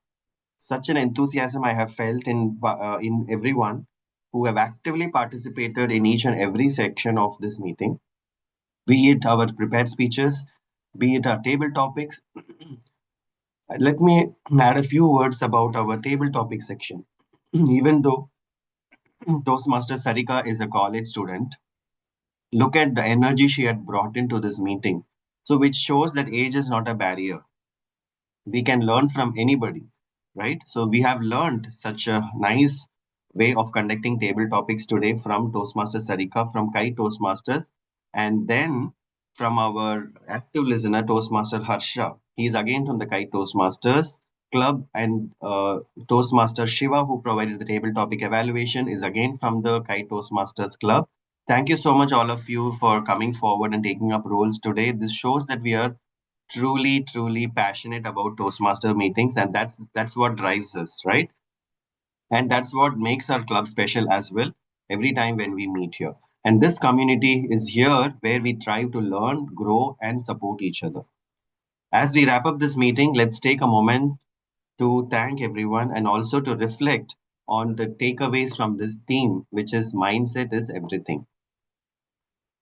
Such an enthusiasm I have felt in everyone who have actively participated in each and every section of this meeting, be it our prepared speeches, be it our table topics. Let me add a few words about our table topic section. Even though Toastmaster Sarika is a college student, look at the energy she had brought into this meeting. So, which shows that age is not a barrier. We can learn from anybody, right? So we have learned such a nice way of conducting table topics today from Toastmaster Sarika, from Kai Toastmasters, and then from our active listener, Toastmaster Harsha. He is again from the Kai Toastmasters Club, and Toastmaster Shiva, who provided the table topic evaluation, is again from the Kai Toastmasters Club. Thank you so much, all of you, for coming forward and taking up roles today. This shows that we are truly, truly passionate about Toastmaster meetings, and that's what drives us, right? And that's what makes our club special as well. Every time when we meet here, and this community is here where we try to learn, grow, and support each other. As we wrap up this meeting, let's take a moment to thank everyone and also to reflect on the takeaways from this theme, which is mindset is everything.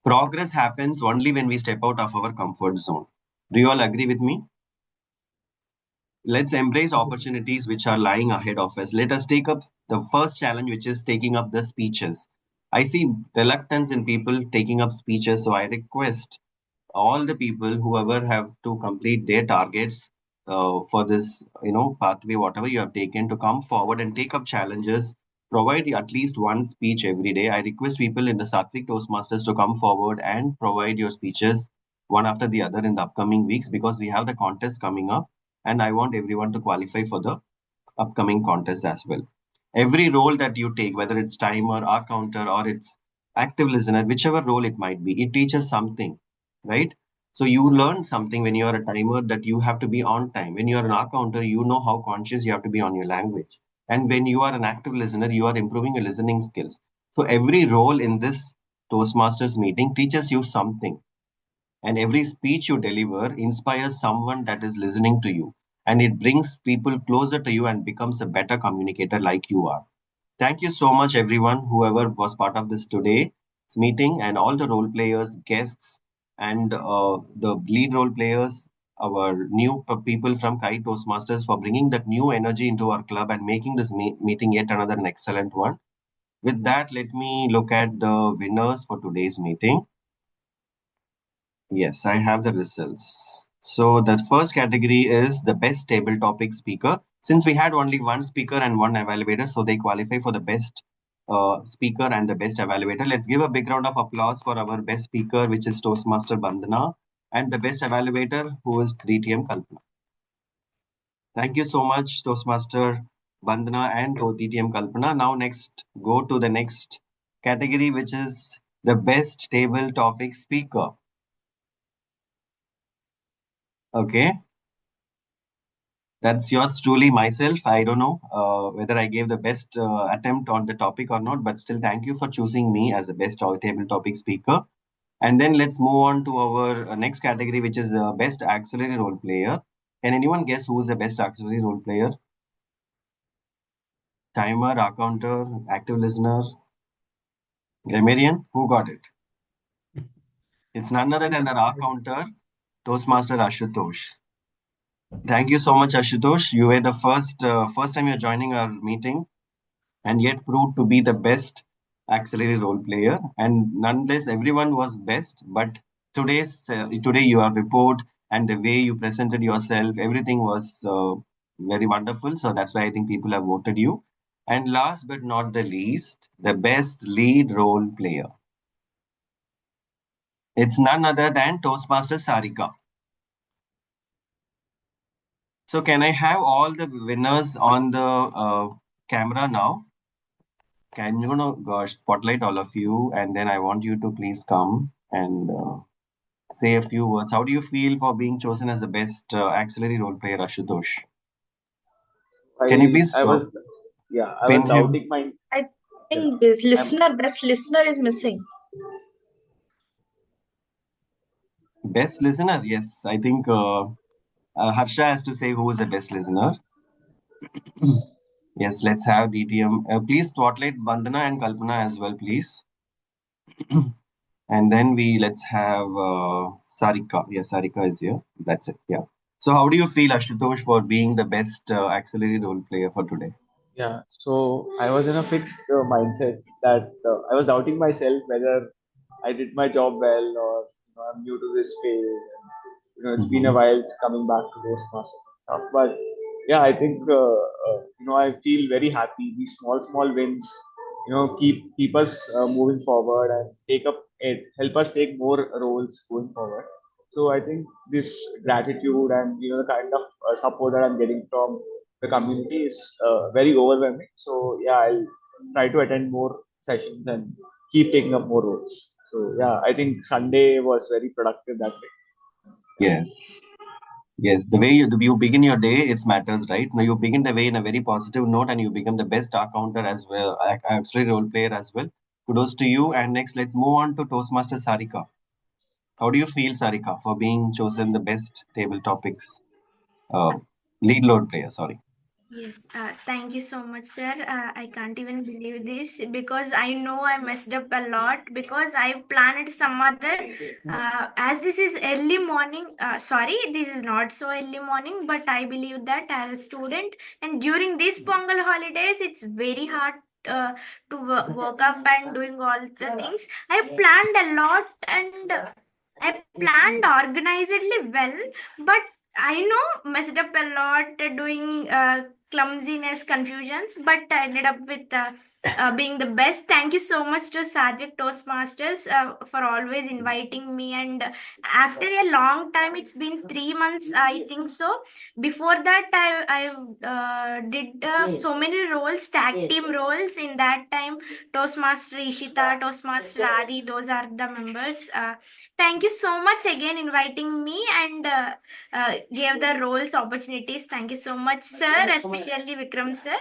Progress happens only when we step out of our comfort zone. Do you all agree with me? Let's embrace opportunities which are lying ahead of us. Let us take up the first challenge, which is taking up the speeches. I see reluctance in people taking up speeches, so I request all the people whoever have to complete their targets for this pathway, whatever you have taken, to come forward and take up challenges. Provide at least one speech every day. I request people in the Sattvic Toastmasters to come forward and provide your speeches one after the other in the upcoming weeks, because we have the contest coming up and I want everyone to qualify for the upcoming contest as well. Every role that you take, whether it's timer, R counter, or it's active listener, whichever role it might be, it teaches something, right? So you learn something when you are a timer, that you have to be on time. When you are an R counter, you know how conscious you have to be on your language. And when you are an active listener, you are improving your listening skills. So every role in this Toastmasters meeting teaches you something, and every speech you deliver inspires someone that is listening to you, and it brings people closer to you and becomes a better communicator like you are. Thank you so much, everyone, whoever was part of this today's meeting, and all the role players, guests, and the lead role players, our new people from Kai Toastmasters, for bringing that new energy into our club and making this meeting yet another an excellent one. With that, let me look at the winners for today's meeting. Yes, I have the results. So the first category is the best table topic speaker. Since we had only one speaker and one evaluator, so they qualify for the best speaker and the best evaluator. Let's give a big round of applause for our best speaker, which is Toastmaster Bandana, and the best evaluator, who is DTM Kalpana. Thank you so much, Toastmaster Bandana and DTM Kalpana. Now next, go to the next category, which is the best table topic speaker. Okay. That's yours truly, myself. I don't know whether I gave the best attempt on the topic or not, but still, thank you for choosing me as the best table topic speaker. And then let's move on to our next category, which is best auxiliary role player. Can anyone guess who is the best auxiliary role player? Timer, counter, active listener, grammarian? Who got it? It's none other than the counter, Toastmaster Ashutosh. Thank you so much, Ashutosh. You were the first time you're joining our meeting, and yet proved to be the best auxiliary role player. And nonetheless, everyone was best. But today your report and the way you presented yourself, everything was very wonderful. So that's why I think people have voted you. And last but not the least, the best lead role player. It's none other than Toastmaster Sarika. So can I have all the winners on the camera now? Can you spotlight all of you, and then I want you to please come and say a few words. How do you feel for being chosen as the best auxiliary role player, Ashutosh? Can you please I was pin him? doubting my. I think this best listener is missing. Best listener? Yes, I think Harsha has to say who is the best listener. Yes, let's have DTM. Please spotlight Bandana and Kalpana as well, please. And then let's have Sarika. Yeah, Sarika is here. That's it. Yeah. So how do you feel, Ashutosh, for being the best auxiliary role player for today? Yeah, so I was in a fixed mindset that I was doubting myself whether I did my job well, or I'm new to this field. And, it's been a while coming back to Toastmasters and stuff. But yeah, I think I feel very happy. These small wins, keep us moving forward and help us take more roles going forward. So I think this gratitude and the kind of support that I'm getting from the community is very overwhelming. So yeah, I'll try to attend more sessions and keep taking up more roles. So yeah, I think Sunday was very productive that way. Yes. Yes, the way you begin your day, it matters, right? Now you begin the way in a very positive note, and you become the best star counter as well, absolutely role player as well. Kudos to you. And next, let's move on to Toastmaster Sarika. How do you feel, Sarika, for being chosen the best table topics uh, lead role player? Sorry. Yes, thank you so much, sir. I can't even believe this because I know I messed up a lot because I planned some other. As this is early morning, sorry, this is not so early morning, but I believe that as a student and during these Pongal holidays, it's very hard to work up and doing all the things. I planned a lot and I planned organizedly well, but I know messed up a lot doing clumsiness, confusions, but I ended up with being the best. Thank you so much to Sattvic Toastmasters for always inviting me. And after a long time, it's been 3 months, I think so. Before that, I did so many roles, tag team roles. In that time, Toastmaster Ishita, Toastmaster Adi, those are the members. Thank you so much again inviting me and gave the roles opportunities. Thank you so much, sir, especially Vikram sir.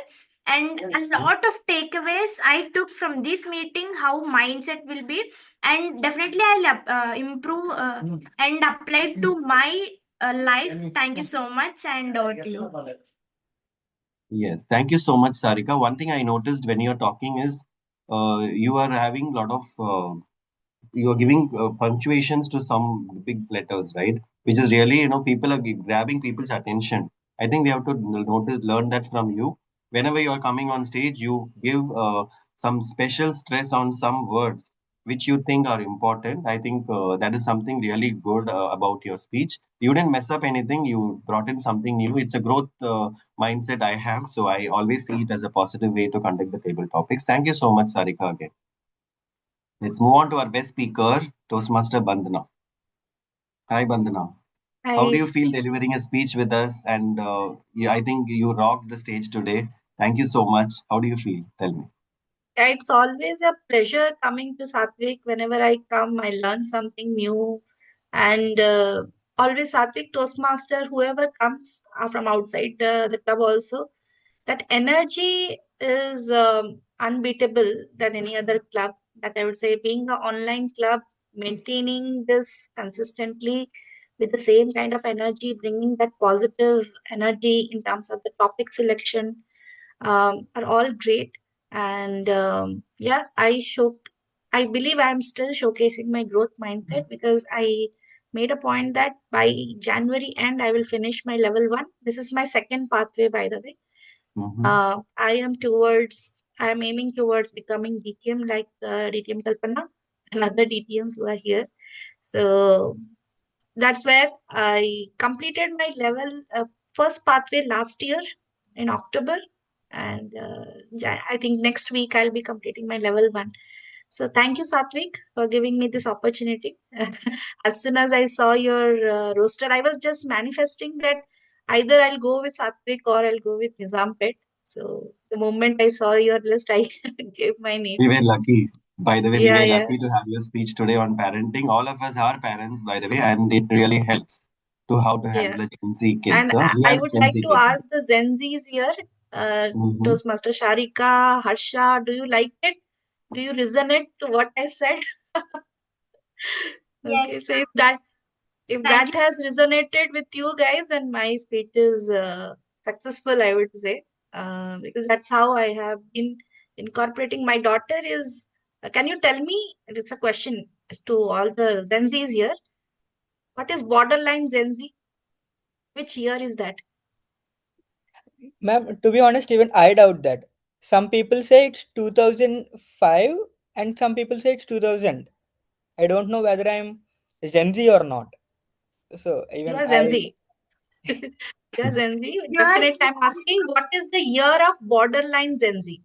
And a lot of takeaways I took from this meeting, how mindset will be, and definitely I'll improve and apply to my life. Thank you so much, and over to you. Yes, thank you so much, Sarika. One thing I noticed when you're talking is you are having a lot of you're giving punctuations to some big letters, right? Which is really, people are grabbing people's attention. I think we have to learn that from you. Whenever you are coming on stage, you give some special stress on some words which you think are important. I think that is something really good about your speech. You didn't mess up anything. You brought in something new. It's a growth mindset I have. So I always see it as a positive way to conduct the table topics. Thank you so much, Sarika, again. Let's move on to our best speaker, Toastmaster Bandana. Hi, Bandana. How do I you feel delivering a speech with us? And I think you rocked the stage today. Thank you so much. How do you feel? Tell me. It's always a pleasure coming to Sattvic. Whenever I come, I learn something new. And always Sattvic Toastmaster, whoever comes from outside the club also, that energy is unbeatable than any other club. That I would say, being an online club, maintaining this consistently with the same kind of energy, bringing that positive energy in terms of the topic selection, are all great. And yeah, I believe I'm still showcasing my growth mindset because I made a point that by January end, I will finish my level one. This is my second pathway, by the way. I am aiming towards becoming DTM like DTM Kalpana and other DTMs who are here. So that's where I completed my level first pathway last year in October, and I think next week I'll be completing my level one. So thank you, Satvik, for giving me this opportunity. As soon as I saw your roster, I was just manifesting that either I'll go with Satvik or I'll go with Nizampet. So the moment I saw your list, I gave my name. We were lucky. By the way, we Yeah, were yeah. lucky to have your speech today on parenting. All of us are parents, by the way, and it really helps to how to Yeah. handle a Gen Z kid. And So we I are would Gen like Z to kids. ask the Gen Zs here, Toastmaster Sharika, Harsha, do you like it? Do you resonate to what I said? Okay, Yes, so if thank that you. has resonated with you guys, then my speech is successful, I would say, because that's how I have been incorporating. My daughter is. Can you tell me? It's a question to all the Gen Zs here. What is borderline Gen Z? Which year is that? Ma'am, to be honest, even I doubt that. Some people say it's 2005 and some people say it's 2000. I don't know whether I'm Gen Z or not. So You even are Gen I, Z. You are Gen Z. Yours, Definitely, I'm asking what is the year of borderline Gen Z?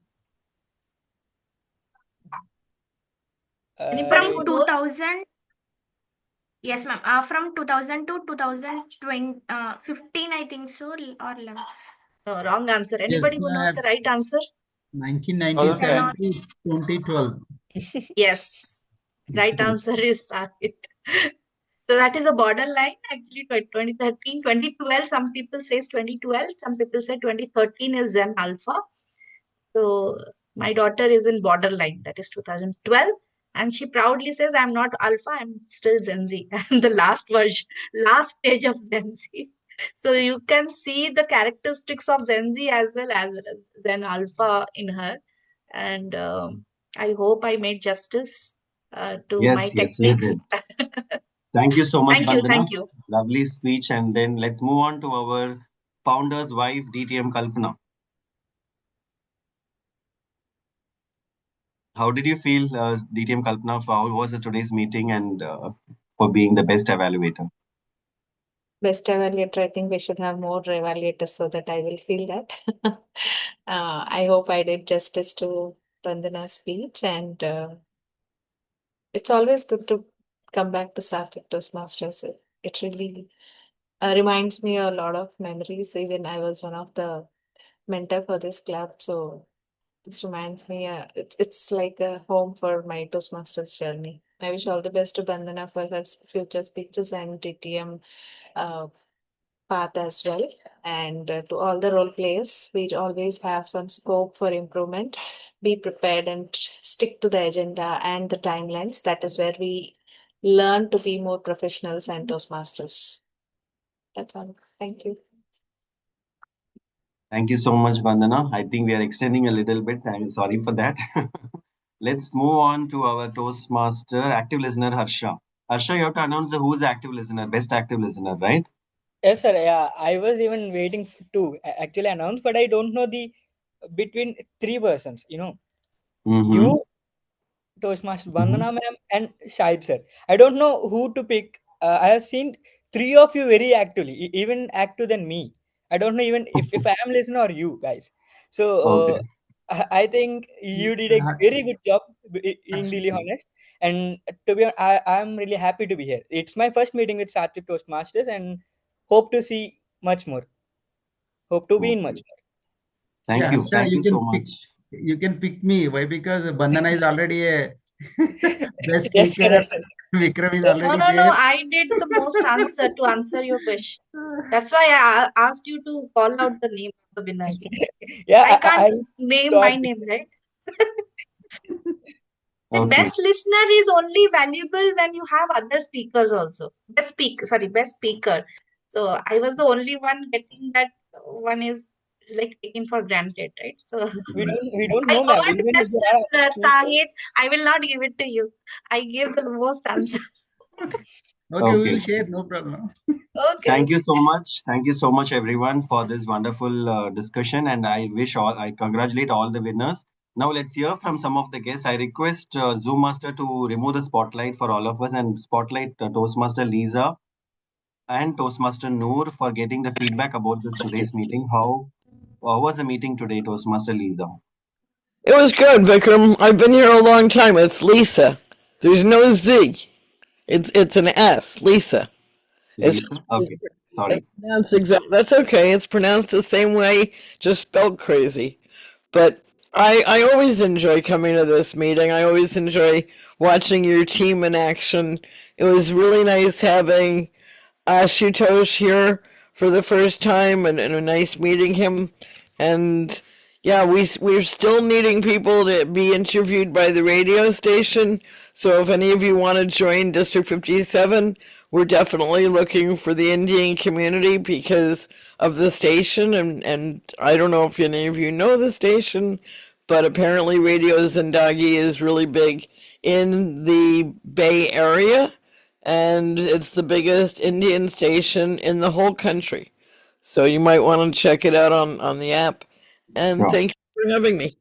Anybody I who from knows? 2000. Yes, ma'am. From 2000 to 2020, 15, I think so, or 11. No, wrong answer. Yes, Anybody who knows the right answer? 1997 Cannot. to 2012. Yes, right answer is Shahid. So that is a borderline. Actually, 2013, 2012, some people says 2012, some people say 2013 is Zen Alpha. So my daughter is in borderline, that is 2012. And she proudly says, I'm not Alpha, I'm still Gen Z. I'm the last version, last stage of Gen Z. So you can see the characteristics of Gen Z as well as Zen Alpha in her. And I hope I made justice to my Yes, yes, you techniques. did. Thank you so much, Thank you, Bandana. thank you. Lovely speech. And then let's move on to our founder's wife, DTM Kalpana. How did you feel, DTM Kalpana, for how was today's meeting and for being the best evaluator? Best evaluator, I think we should have more evaluators so that I will feel that. I hope I did justice to Bandana's speech, and it's always good to come back to Sattvic Toastmasters. It really reminds me a lot of memories. Even I was one of the mentor for this club, so this reminds me. It's like a home for my Toastmasters journey. I wish all the best to Bandana for her future speeches and DTM path as well. And to all the role players, we always have some scope for improvement. Be prepared and stick to the agenda and the timelines. That is where we learn to be more professionals and Toastmasters. That's all. Thank you. Thank you so much, Bandana. I think we are extending a little bit. I'm sorry for that. Let's move on to our Toastmaster, active listener, Harsha. Harsha, you have to announce the who's active listener, best active listener, right? Yes, sir. Yeah, I was even waiting to actually announce, but I don't know the between three persons. Mm-hmm. You, Toastmaster Bandana ma'am, and Shahid sir. I don't know who to pick. I have seen three of you very actively, even active than me. I don't know even if I am listener or you guys. So Okay. I think you did a very good job being really honest. And to be honest, I am really happy to be here. It's my first meeting with Sattvic Toastmasters, and hope to see much more. Hope to be in much Okay. more. Thank Yeah, you. Harsha, Thank you so much. you can pick me. Why? Because Bandana is already a best Yes, sir. speaker. Yes, sir. Vikram is No, already no, no. there. I did the most answer to answer your question. That's why I asked you to call out the name of the winner. Yeah, I I can't will name my stop. name, right? The Okay. best listener is only valuable when you have other speakers also. Best speaker. So I was the only one getting that one is like taken for granted, right? So We don't I know, ma'am. earned Even if best you are listener, Sahid. I will not give it to you. I gave the most answer. Okay, we will Okay. share. No problem. Okay, Thank you okay. so much. Thank you so much, everyone, for this wonderful discussion. And I congratulate all the winners. Now let's hear from some of the guests. I request Zoom Master to remove the spotlight for all of us and spotlight Toastmaster Lisa and Toastmaster Noor for getting the feedback about this today's meeting. How was the meeting today, Toastmaster Lisa? It was good, Vikram. I've been here a long time. It's Lisa. There's no Z. It's an S. Lisa. It's Lisa? Okay. Sorry. pronounced exactly. That's okay. It's pronounced the same way, just spelled crazy. But I always enjoy coming to this meeting. I always enjoy watching your team in action. It was really nice having Ashutosh here for the first time, and nice meeting him. And yeah, we're still needing people to be interviewed by the radio station. So if any of you want to join District 57, we're definitely looking for the Indian community because of the station. And I don't know if any of you know the station, but apparently Radio Zindagi is really big in the Bay Area, and it's the biggest Indian station in the whole country. So you might want to check it out on the app. And Sure. thank you for having me.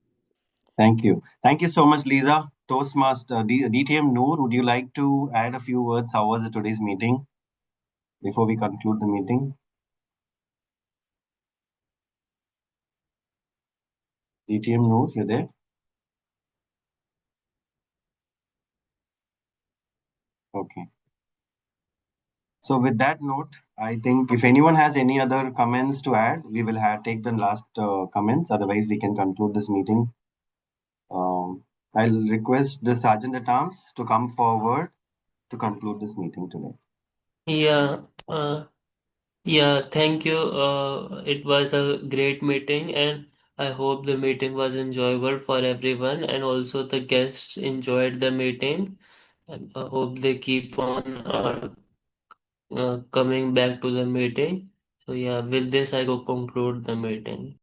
Thank you. Thank you so much, Lisa. Toastmaster DTM Noor, would you like to add a few words? How was today's meeting before we conclude the meeting? DTM Noor, you there? Okay. So with that note, I think if anyone has any other comments to add, we will take the last comments. Otherwise, we can conclude this meeting. I'll request the Sergeant at Arms to come forward to conclude this meeting today. Yeah, yeah, thank you. It was a great meeting, and I hope the meeting was enjoyable for everyone, and also the guests enjoyed the meeting. And I hope they keep on coming back to the meeting. So yeah, with this I go conclude the meeting.